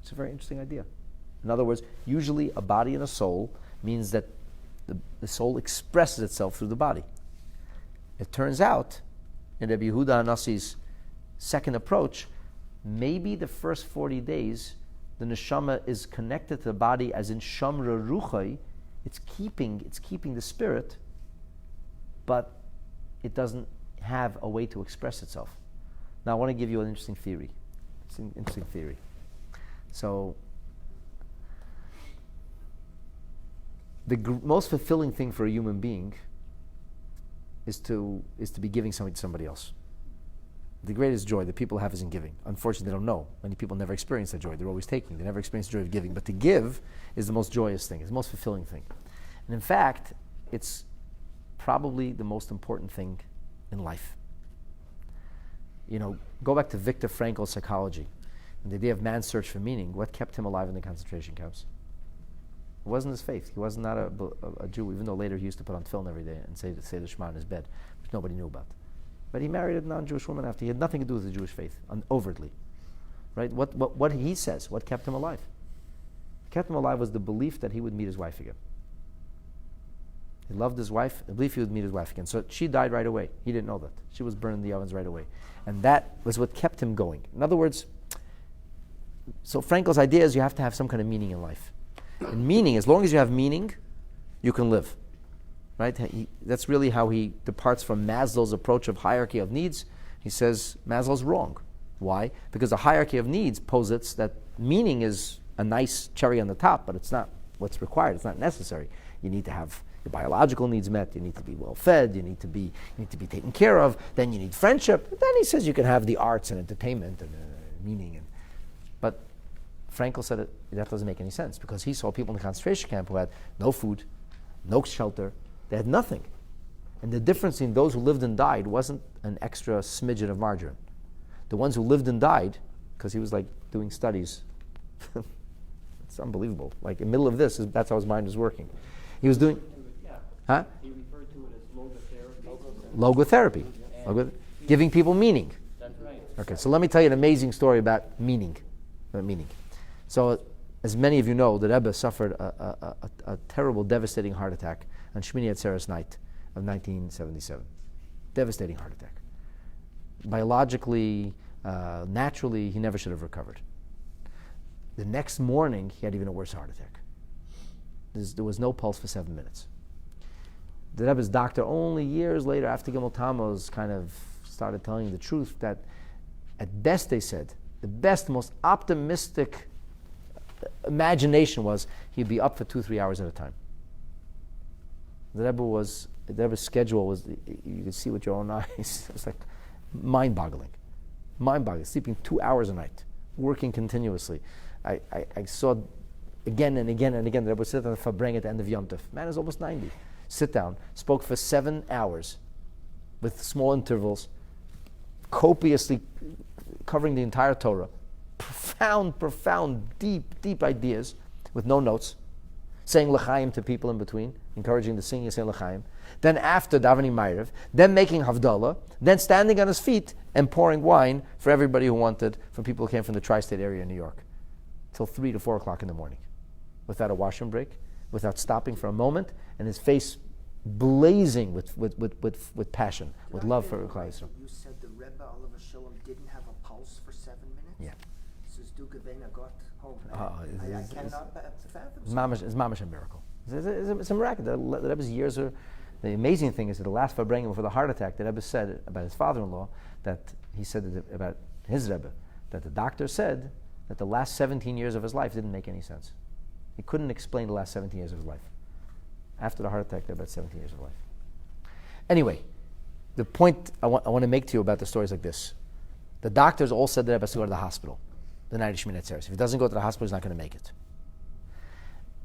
It's a very interesting idea. In other words, usually a body and a soul means that the soul expresses itself through the body. It turns out, in Rebbe Yehuda Hanasi's second approach, maybe the first 40 days, the neshama is connected to the body as in shamra ruchai. It's keeping the spirit, but it doesn't have a way to express itself. Now I want to give you an interesting theory. It's an interesting theory. So the most fulfilling thing for a human being is to be giving something to somebody else. The greatest joy that people have is in giving. Unfortunately, they don't know. Many people never experience that joy. They're always taking. They never experience the joy of giving. But to give is the most joyous thing. It's the most fulfilling thing. And in fact, it's probably the most important thing in life. You know, go back to Viktor Frankl's psychology. And the idea of man's search for meaning. What kept him alive in the concentration camps? It wasn't his faith. He was not a Jew, even though later he used to put on tefillin every day and say the Shema in his bed, which nobody knew about. But he married a non-Jewish woman after. He had nothing to do with the Jewish faith, overtly. Right? What he says, what kept him alive? What kept him alive was the belief that he would meet his wife again. He loved his wife, the belief he would meet his wife again. So she died right away. He didn't know that. She was burned in the ovens right away. And that was what kept him going. In other words, so Frankl's idea is you have to have some kind of meaning in life. And meaning, as long as you have meaning, you can live. Right? That's really how he departs from Maslow's approach of hierarchy of needs. He says Maslow's wrong. Why? Because the hierarchy of needs posits that meaning is a nice cherry on the top, but it's not what's required. It's not necessary. You need to have your biological needs met. You need to be well fed. You need to be taken care of. Then you need friendship. Then he says you can have the arts and entertainment and meaning. But Frankl said that doesn't make any sense because he saw people in the concentration camp who had no food, no shelter. They had nothing. And the difference in those who lived and died wasn't an extra smidgen of margarine. The ones who lived and died, because he was like doing studies, it's unbelievable. Like in the middle of this, that's how his mind was working. He was doing, huh? He referred to it as logotherapy. Logotherapy. Giving people meaning. That's right. Okay, so let me tell you an amazing story about meaning. So, as many of you know, the Rebbe suffered a terrible, devastating heart attack on Shmini Atzeres night of 1977. Devastating heart attack. Biologically, naturally, he never should have recovered. The next morning, he had even a worse heart attack. There was no pulse for 7 minutes. The Rebbe's doctor, only years later, after Gimel Tammuz, kind of started telling the truth that, at best, they said, the best, most optimistic imagination was he'd be up for 2-3 hours at a time. The Rebbe's schedule was, you could see with your own eyes, it was like mind-boggling. Mind-boggling, sleeping 2 hours a night, working continuously. I saw again and again and again, the Rebbe would sit on the Fabreng at the end of Yom Tov. Man is almost 90. Sit down, spoke for 7 hours with small intervals, copiously covering the entire Torah. Profound, deep ideas with no notes, saying l'chaim to people in between, encouraging the singing, saying l'chaim. Then after davening Ma'ariv, then making Havdalah, then standing on his feet and pouring wine for everybody who wanted, for people who came from the tri-state area in New York, till 3 to 4 o'clock in the morning, without a washroom break, without stopping for a moment, and his face blazing with passion, with love for Klal Yisrael. You said the Rebbe, Olav Shalom, didn't have a pulse for 7 minutes? Yeah. Says du gewinner Gott. Oh, I cannot fathom. It's mamash a miracle. It's a miracle. The Rebbe's years are. The amazing thing is that the last Farbrengen before the heart attack, the Rebbe said about his father-in-law that he said that about his Rebbe that the doctor said that the last 17 years of his life didn't make any sense. He couldn't explain the last 17 years of his life. After the heart attack, there were about 17 years of life. Anyway, the point I want to make to you about the stories like this: the doctors all said the Rebbe has to go to the hospital the night of Shmini Atzeres. If he doesn't go to the hospital, he's not going to make it.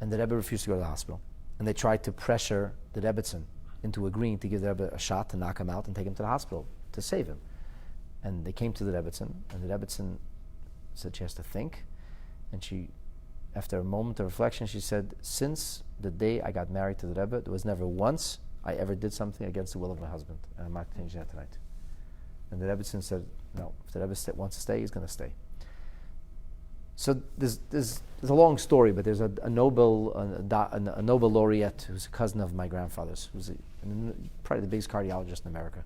And the Rebbe refused to go to the hospital. And they tried to pressure the Rebbetzin into agreeing to give the Rebbe a shot to knock him out and take him to the hospital to save him. And they came to the Rebbetzin, and the Rebbetzin said she has to think. And she, after a moment of reflection, she said, since the day I got married to the Rebbe, there was never once I ever did something against the will of my husband. And I'm not changing that tonight. And the Rebbetzin said, no, if the Rebbe wants to stay, he's going to stay. So there's a long story, but there's a Nobel laureate who's a cousin of my grandfather's, who's probably the biggest cardiologist in America,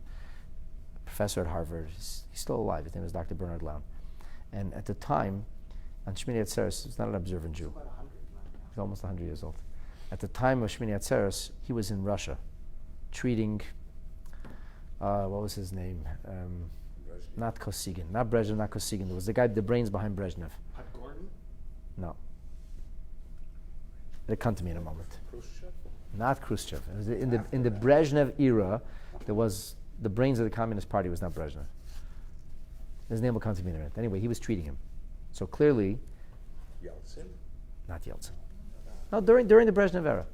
professor at Harvard. He's still alive. His name is Dr. Bernard Lown. And at the time, on Shmini Atzeres, he's not an observant Jew. He's almost 100 years old. At the time of Shmini Atzeres, he was in Russia, treating, what was his name? Not Kosygin, not Brezhnev, not Kosygin. There was the guy, the brains behind Brezhnev. No. It'll come to me in a moment. Khrushchev? Not Khrushchev. It was in the Brezhnev era, there was the brains of the Communist Party was not Brezhnev. His name will come to me in a minute. Anyway, he was treating him. So clearly, Yeltsin? not Yeltsin. No, during the Brezhnev era.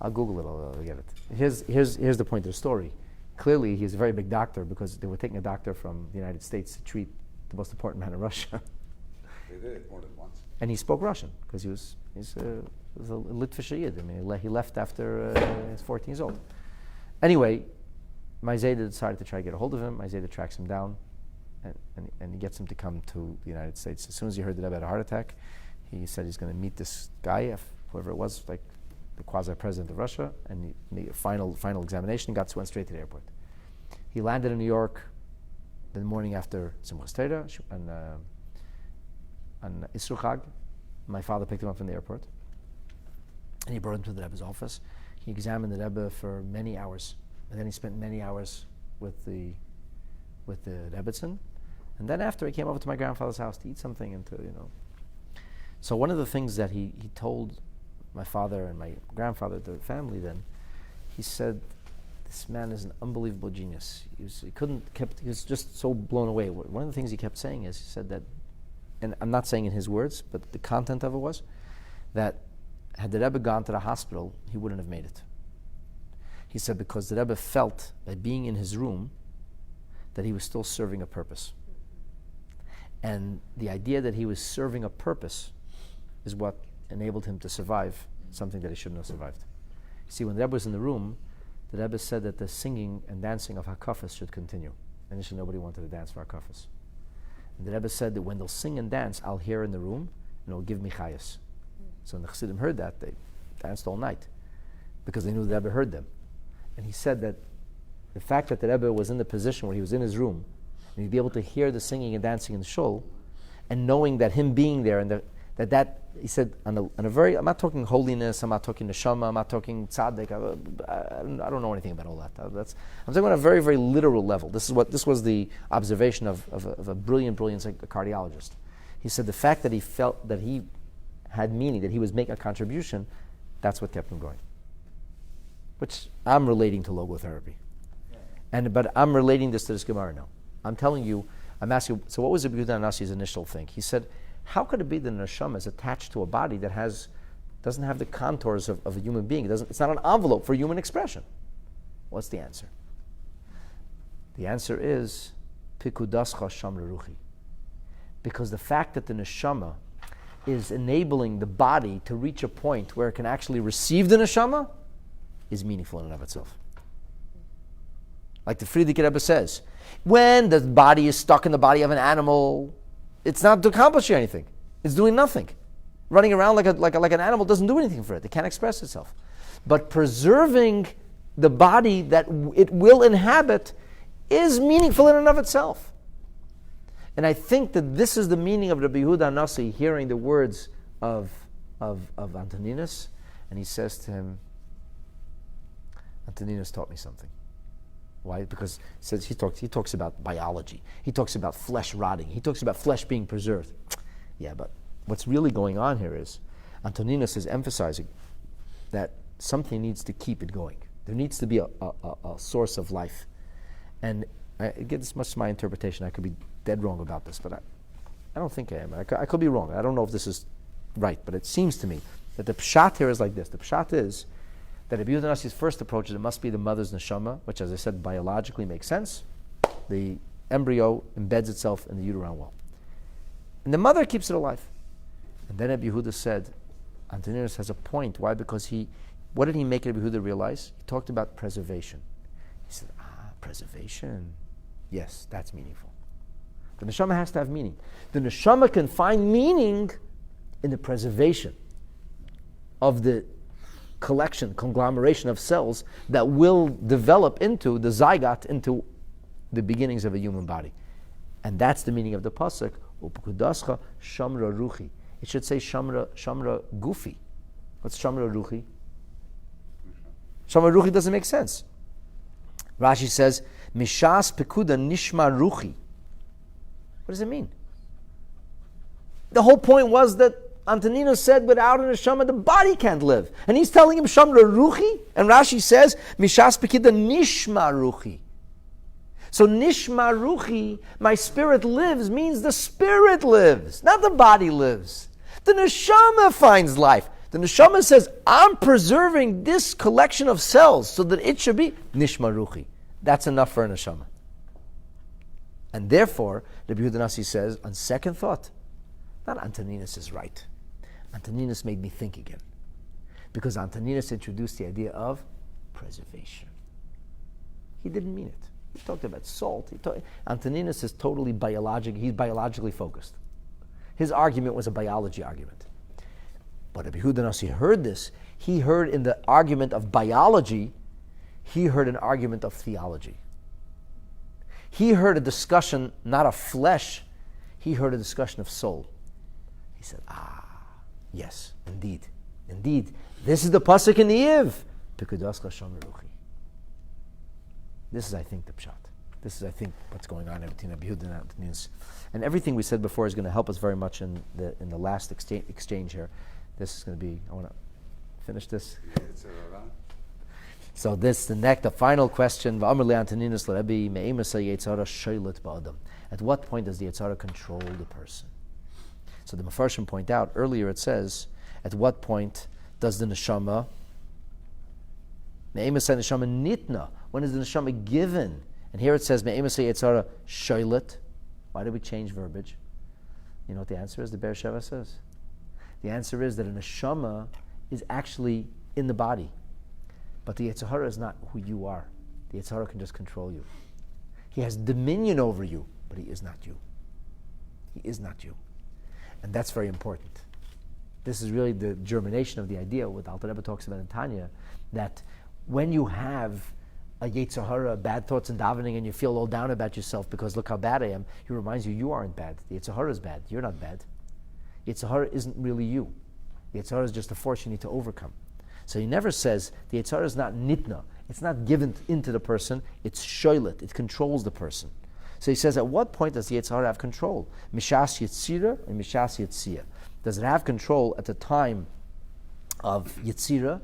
I'll Google it. I'll get it. Here's the point of the story. Clearly, he's a very big doctor because they were taking a doctor from the United States to treat the most important man in Russia. They did it more than once. And he spoke Russian because he's a Litvish Yid. I mean, he left after he was 14 years old. Anyway, my Zayda decided to try to get a hold of him. My Zayda tracks him down, and he gets him to come to the United States. As soon as he heard that I had a heart attack, he said he's going to meet this guy, whoever it was, like the quasi-president of Russia, and he made a final examination and went straight to the airport. He landed in New York the morning after Simchas Torah, on Isru Chag. My father picked him up from the airport, and he brought him to the Rebbe's office. He examined the Rebbe for many hours, and then he spent many hours with the Rebbetzin. And then after, he came over to my grandfather's house to eat something and to, So one of the things that he told my father and my grandfather, the family then, he said, this man is an unbelievable genius. He was just so blown away. One of the things he kept saying is, he said that, and I'm not saying in his words, but the content of it was, that had the Rebbe gone to the hospital, he wouldn't have made it. He said because the Rebbe felt by being in his room that he was still serving a purpose. And the idea that he was serving a purpose is what enabled him to survive something that he shouldn't have survived. See, when the Rebbe was in the room, the Rebbe said that the singing and dancing of Hakafas should continue. Initially, nobody wanted to dance for Hakafas. And the Rebbe said that when they'll sing and dance, I'll hear in the room, and it'll give me chayas. So when the Chassidim heard that, they danced all night because they knew the Rebbe heard them. And he said that the fact that the Rebbe was in the position where he was in his room, and he'd be able to hear the singing and dancing in the shul, and knowing that him being there, and that he said, on a very, I'm not talking holiness, I'm not talking Neshamah, I'm not talking tzaddik, I don't know anything about all that. I'm talking on a very, very literal level. This was the observation of a brilliant cardiologist. He said the fact that he felt that he had meaning, that he was making a contribution, that's what kept him going. Which I'm relating to logotherapy. But I'm relating this to this Gemara now. I'm telling you, I'm asking, so what was Rebbe Yehuda Nasi's initial thing? He said, how could it be that the neshama is attached to a body that doesn't have the contours of a human being? It's not an envelope for human expression. What's the answer? The answer is pikudascha shamra ruchi. Because the fact that the neshama is enabling the body to reach a point where it can actually receive the neshama is meaningful in and of itself. Like the Friedrich Rebbe says, when the body is stuck in the body of an animal, it's not accomplishing anything. It's doing nothing. Running around like an animal doesn't do anything for it. It can't express itself. But preserving the body that it will inhabit is meaningful in and of itself. And I think that this is the meaning of Rebbe Yehuda Nasi hearing the words of Antonius, and he says to him, Antonius taught me something. Why? Because he talks about biology. He talks about flesh rotting. He talks about flesh being preserved. Yeah, but what's really going on here is Antonius is emphasizing that something needs to keep it going. There needs to be a source of life. And again, this is much my interpretation. I could be dead wrong about this, but I don't think I am. I could be wrong. I don't know if this is right, but it seems to me that the pshat here is like this. The pshat is that Rebbe Yehuda Nasi's first approach is it must be the mother's neshama, which, as I said, biologically makes sense. The embryo embeds itself in the uterine wall. And the mother keeps it alive. And then Rebbe Yehuda said, Antonius has a point. Why? Because what did he make Rebbe Yehuda realize? He talked about preservation. He said, preservation. Yes, that's meaningful. The neshama has to have meaning. The neshama can find meaning in the preservation of the conglomeration of cells that will develop into the zygote, into the beginnings of a human body. And that's the meaning of the pasuk, Upekudascha shamra ruchi. It should say shamra gufi. What's shamra ruchi? Shamra ruchi doesn't make sense. Rashi says, Mishas pekuda nishma ruchi. What does it mean? The whole point was that Antonius said, without a neshama, the body can't live. And he's telling him, Shamra Ruchi. And Rashi says, Mishas Pekida Nishma Ruchi. So Nishma Ruchi, my spirit lives, means the spirit lives, not the body lives. The neshama finds life. The neshama says, I'm preserving this collection of cells so that it should be Nishma Ruchi. That's enough for a neshama. And therefore, Rebbe Yehuda Nasi says, on second thought, not Antonius is right. Antonius made me think again. Because Antonius introduced the idea of preservation. He didn't mean it. He talked about salt. Antonius is totally he's biologically focused. His argument was a biology argument. But Rebbe Yehuda Nasi heard this. He heard in the argument of biology, he heard an argument of theology. He heard a discussion not of flesh, he heard a discussion of soul. He said, yes, indeed. This is the pasuk in the Yiv. This is, I think, the pshat. This is, I think, what's going on between Rebbe Yehuda and Antonius. And everything we said before is going to help us very much in the last exchange here. This is going to be, I want to finish this. So the final question. At what point does the Yetzirah control the person? So the Mefarshim point out, earlier it says, at what point does the neshama Me'emasei neshama nitna. When is the neshama given? And here it says Me'emasei Yetzirah shoylet. Why did we change verbiage? You know what the answer is? The Be'er Sheva says. The answer is that a neshama is actually in the body. But the Yetzer Hara is not who you are. The Yetzer Hara can just control you. He has dominion over you, but he is not you. He is not you. And that's very important. This is really the germination of the idea, what Alter Rebbe talks about in Tanya, that when you have a Yetzer Hara, bad thoughts and davening, and you feel all down about yourself because look how bad I am, he reminds you, you aren't bad. The Yetzer Hara is bad. You're not bad. Yetzer Hara isn't really you. The Yetzer Hara is just a force you need to overcome. So he never says the Yetzer Hara is not nitna. It's not given into the person. It's shoylet. It controls the person. So he says, at what point does the Yetzer Hara have control? Mishas Yetzira and Mishas Yetzia. Does it have control at the time of Yetzira?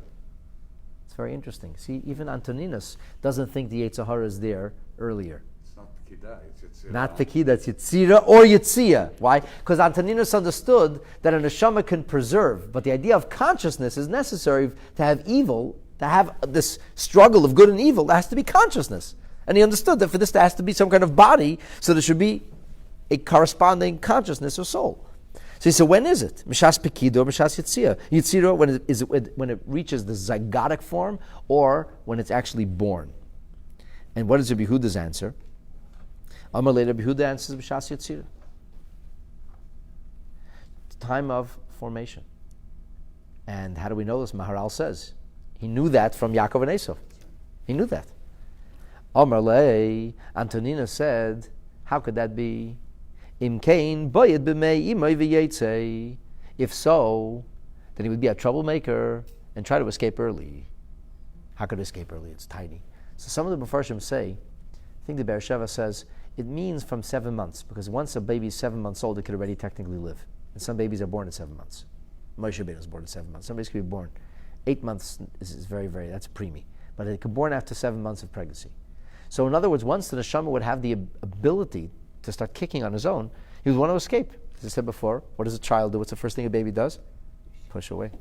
It's very interesting. See, even Antonius doesn't think the Yetzer Hara is there earlier. It's not Pekidah, it's Yetzirah. Not Pekidah, it's Yetzira or Yetzia. Why? Because Antonius understood that a neshama can preserve, but the idea of consciousness is necessary to have evil, to have this struggle of good and evil. There has to be consciousness. And he understood that for this there has to be some kind of body, so there should be a corresponding consciousness or soul. So he said, when is it? Mishas Pekidah or Mishas Yetzira? Yetzira, when it reaches the zygotic form, or when it's actually born. And what is Rabbi Yehuda's answer? Amar later, Rabbi Yehuda answers Mishas Yetzira. The time of formation. And how do we know this? Maharal says he knew that from Yaakov and Esau. He knew that. Amar lei, Antonina said, how could that be? Im kain boyed b'mei imay v'yetzei. If so, then he would be a troublemaker and try to escape early. How could he escape early? It's tiny. So some of the Mefarshim say, I think the Be'er Sheva says, it means from 7 months, because once a baby is 7 months old, it could already technically live. And some babies are born at 7 months. Moshe Rabbeinu was born at 7 months. Some babies could be born 8 months is very, very, that's preemie. But it could be born after 7 months of pregnancy. So in other words, once the neshama would have the ability to start kicking on his own, he would want to escape. As I said before, what does a child do? What's the first thing a baby does? Push away.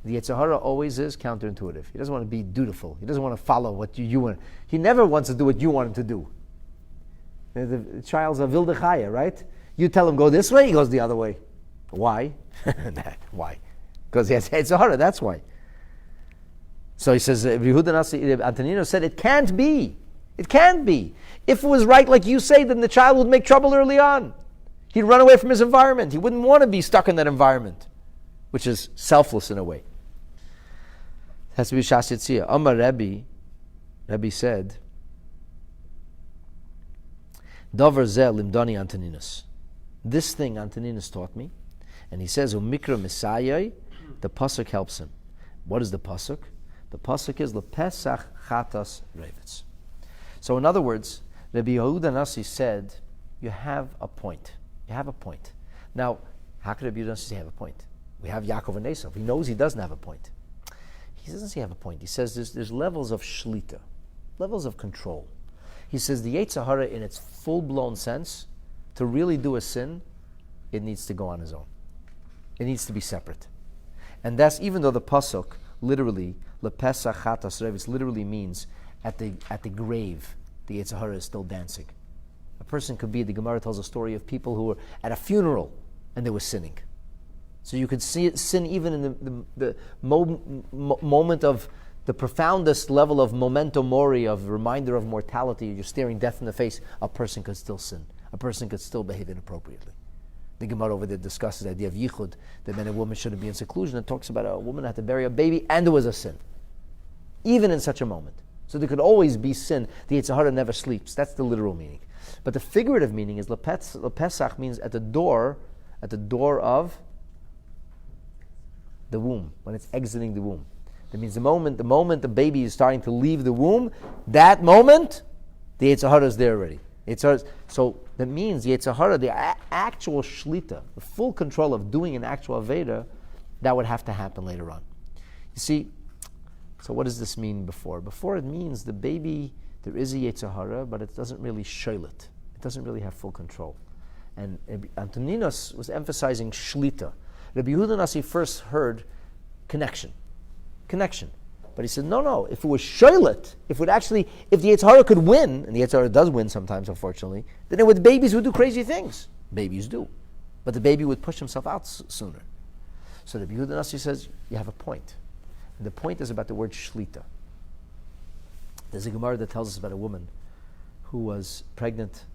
The Yetzer Hara always is counterintuitive. He doesn't want to be dutiful. He doesn't want to follow what you want. He never wants to do what you want him to do. The child's a wilde chaya, right? You tell him go this way, he goes the other way. Why? Why? Because he has Yetzer Hara, that's why. So he says, Antonino said, it can't be. It can't be. If it was right like you say, then the child would make trouble early on. He'd run away from his environment. He wouldn't want to be stuck in that environment, which is selfless in a way. It has to be Shas Yetzia. Amar Rebbe said, Dover zel limdani Antoninus. This thing Antoninus taught me. And he says, Umikra Messiah, the pasuk helps him. What is the pasuk? The pasuk is Lepesach Chatas Revetz. So in other words, Rabbi Yehuda Nasi said, you have a point. You have a point. Now, how could Rabbi Yehuda Nasi have a point? We have Yaakov and Esau. He knows he doesn't have a point. He doesn't say have a point. He says there's levels of shlita, levels of control. He says the Yetzer Hara in its full-blown sense, to really do a sin, it needs to go on its own. It needs to be separate. And that's even though the pasuk literally, Lepesach Chatas Revetz, literally means at the grave, the Yetzer Hara is still dancing. A person could be, the Gemara tells a story of people who were at a funeral and they were sinning. So you could see it, sin even in the moment of the profoundest level of memento mori, of reminder of mortality. You're staring death in the face. A person could still sin. A person could still behave inappropriately. The Gemara over there discusses the idea of yichud, that men and women shouldn't be in seclusion. It talks about a woman had to bury a baby and there was a sin. Even in such a moment. So there could always be sin. The Yetzer Hara never sleeps. That's the literal meaning. But the figurative meaning is Lepesach means at the door of the womb, when it's exiting the womb. That means the moment the baby is starting to leave the womb, that moment, the Yetzer Hara is there already. So that means the Yetzer Hara, the actual shlita, the full control of doing an actual Aveda, that would have to happen later on. You see, so what does this mean before? Before it means the baby, there is a Yetzer Hara, but it doesn't really shoylet. It doesn't really have full control. And Antoninos was emphasizing shlita. Rabbi Yehuda Nasi first heard connection. But he said, no. If it was shoylet, if the Yetzer Hara could win, and the Yetzer Hara does win sometimes, unfortunately, then babies would do crazy things. Babies do. But the baby would push himself out sooner. So the Rebbe Nasi says, you have a point. And the point is about the word shlita. There's a Gemara that tells us about a woman who was pregnant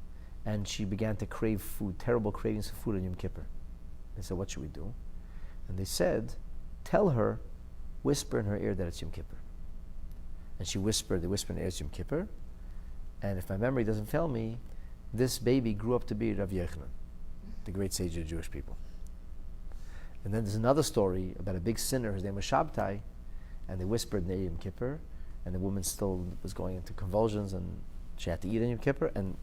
and she began to crave food, terrible cravings for food on Yom Kippur. They said, what should we do? And they said, tell her, whisper in her ear that it's Yom Kippur. And they whispered in her ear it's Yom Kippur. And if my memory doesn't fail me, this baby grew up to be Rav Yochanan, the great sage of the Jewish people. And then there's another story about a big sinner, his name was Shabtai, and they whispered in Yom Kippur, and the woman still was going into convulsions, and she had to eat on Yom Kippur, and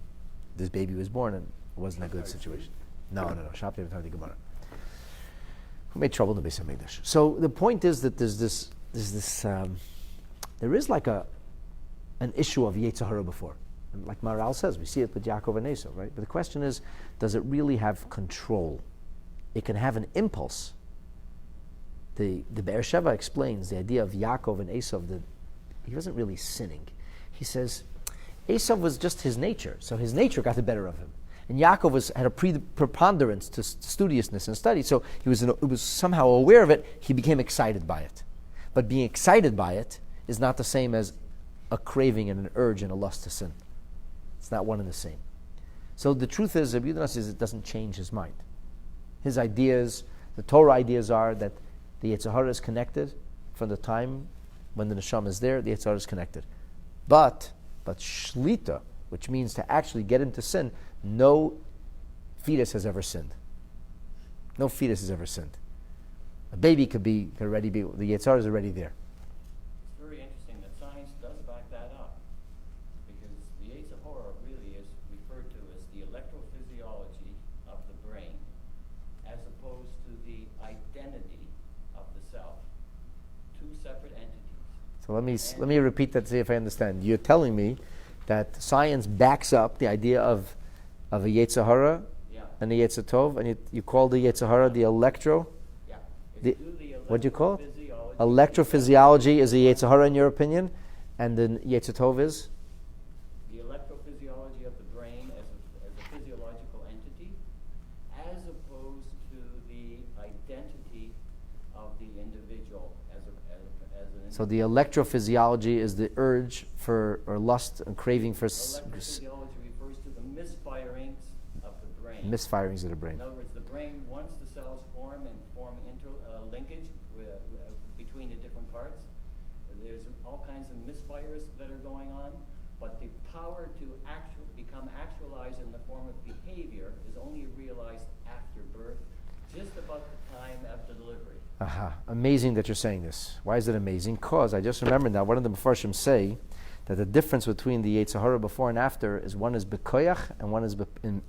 this baby was born, and it wasn't a good situation. No. Shabtai was talking to Gemara, who made trouble in the Beis HaMikdash. So the point is that there is like an issue of Yetzer Hara before. And like Maharal says, we see it with Yaakov and Esau, right? But the question is, does it really have control? It can have an impulse. The Be'er Sheva explains the idea of Yaakov and Esau, that he wasn't really sinning. He says, Esau was just his nature, so his nature got the better of him. And Yaakov had a preponderance to studiousness and study, so he was somehow aware of it, he became excited by it. But being excited by it is not the same as a craving and an urge and a lust to sin. It's not one and the same. So the truth is, Rebbe Yehuda says it doesn't change his mind. His ideas, the Torah ideas are that the Yetzer Hara is connected from the time when the Neshamah is there, the Yetzer Hara is connected. But shlita, which means to actually get into sin, no fetus has ever sinned. No fetus has ever sinned. A baby could already be, the Yetzer Hara is already there. It's very interesting that science does back that up, because the Yetzer Hara really is referred to as the electrophysiology of the brain, as opposed to the identity of the self. Two separate entities. So let me repeat that to see if I understand. You're telling me that science backs up the idea of a Yetzer Hara and the Yetzer Tov, and you call the Yetzer Hara the electro? Yeah. What do you call it? Electrophysiology is the Yetzer Hara in your opinion, and the Yetzer Tov is? The electrophysiology of the brain as a physiological entity, as opposed to the identity of the individual as an individual. So the electrophysiology is the urge for, or lust and craving for... Electrophysiology refers to the misfirings of the brain. Misfirings of the brain. In other words, the brain, once the cells form linkage between the different parts, there's all kinds of misfires that are going on, but the power to become actualized in the form of behavior is only realized after birth, just about the time after delivery. Amazing that you're saying this. Why is it amazing? Because I just remembered now, one of the Mefarshim say that the difference between the Yetzer Hara before and after is one is bekoyach and one is in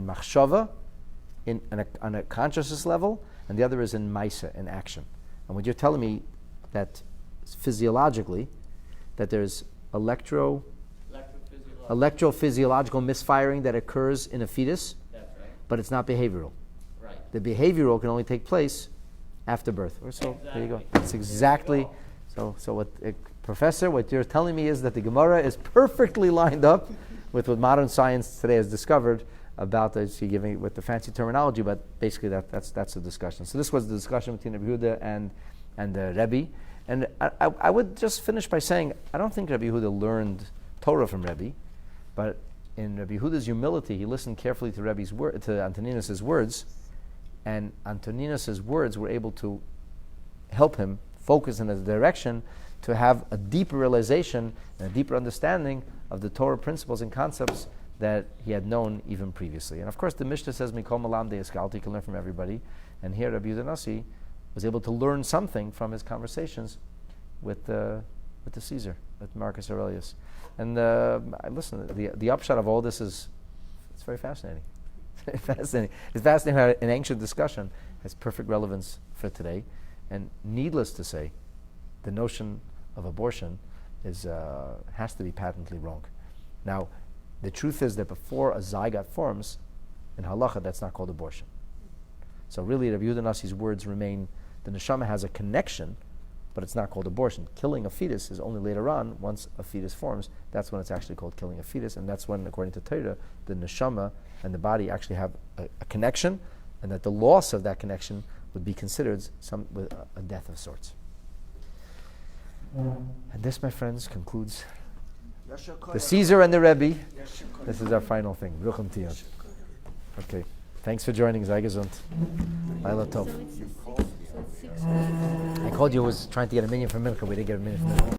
machshava, on a consciousness level, and the other is in maisa, in action. And what you're telling me that physiologically, that there's electrophysiological misfiring that occurs in a fetus, That's right. but it's not behavioral. Right. The behavioral can only take place after birth. So there you go. That's exactly. So what, Professor, what you're telling me is that the Gemara is perfectly lined up with what modern science today has discovered about giving it with the fancy terminology, but basically that's the discussion. So this was the discussion between Rebbe Yehuda and the Rebbe. And I would just finish by saying, I don't think Rebbe Yehuda learned Torah from Rebbe, but in Rebbe Yehuda's humility, he listened carefully to Antonius' words, and Antonius' words were able to help him focus in a direction to have a deeper realization and a deeper understanding of the Torah principles and concepts that he had known even previously. And of course, the Mishna says, Mikol Malam De'eskalti, you can learn from everybody. And here, Rabbi Yehuda Nasi was able to learn something from his conversations with the Caesar, with Marcus Aurelius. And listen, the upshot of all this is, it's very fascinating. It's fascinating how an ancient discussion has perfect relevance for today. And needless to say, the notion of abortion has to be patently wrong. Now, the truth is that before a zygote forms, in halacha, that's not called abortion. So really, Rabbi Yehuda Nasi's words remain, the neshama has a connection but it's not called abortion. Killing a fetus is only later on, once a fetus forms, that's when it's actually called killing a fetus, and that's when, according to Torah, the Neshamah and the body actually have a connection, and that the loss of that connection would be considered a death of sorts. And this, my friends, concludes the Caesar and the Rebbe. This is our final thing. Bruchim Tiyad. Okay. Thanks for joining. Sei gesund. Leila Tov. I called you, was trying to get a minyan for Mincha. We didn't get a minyan for Mincha.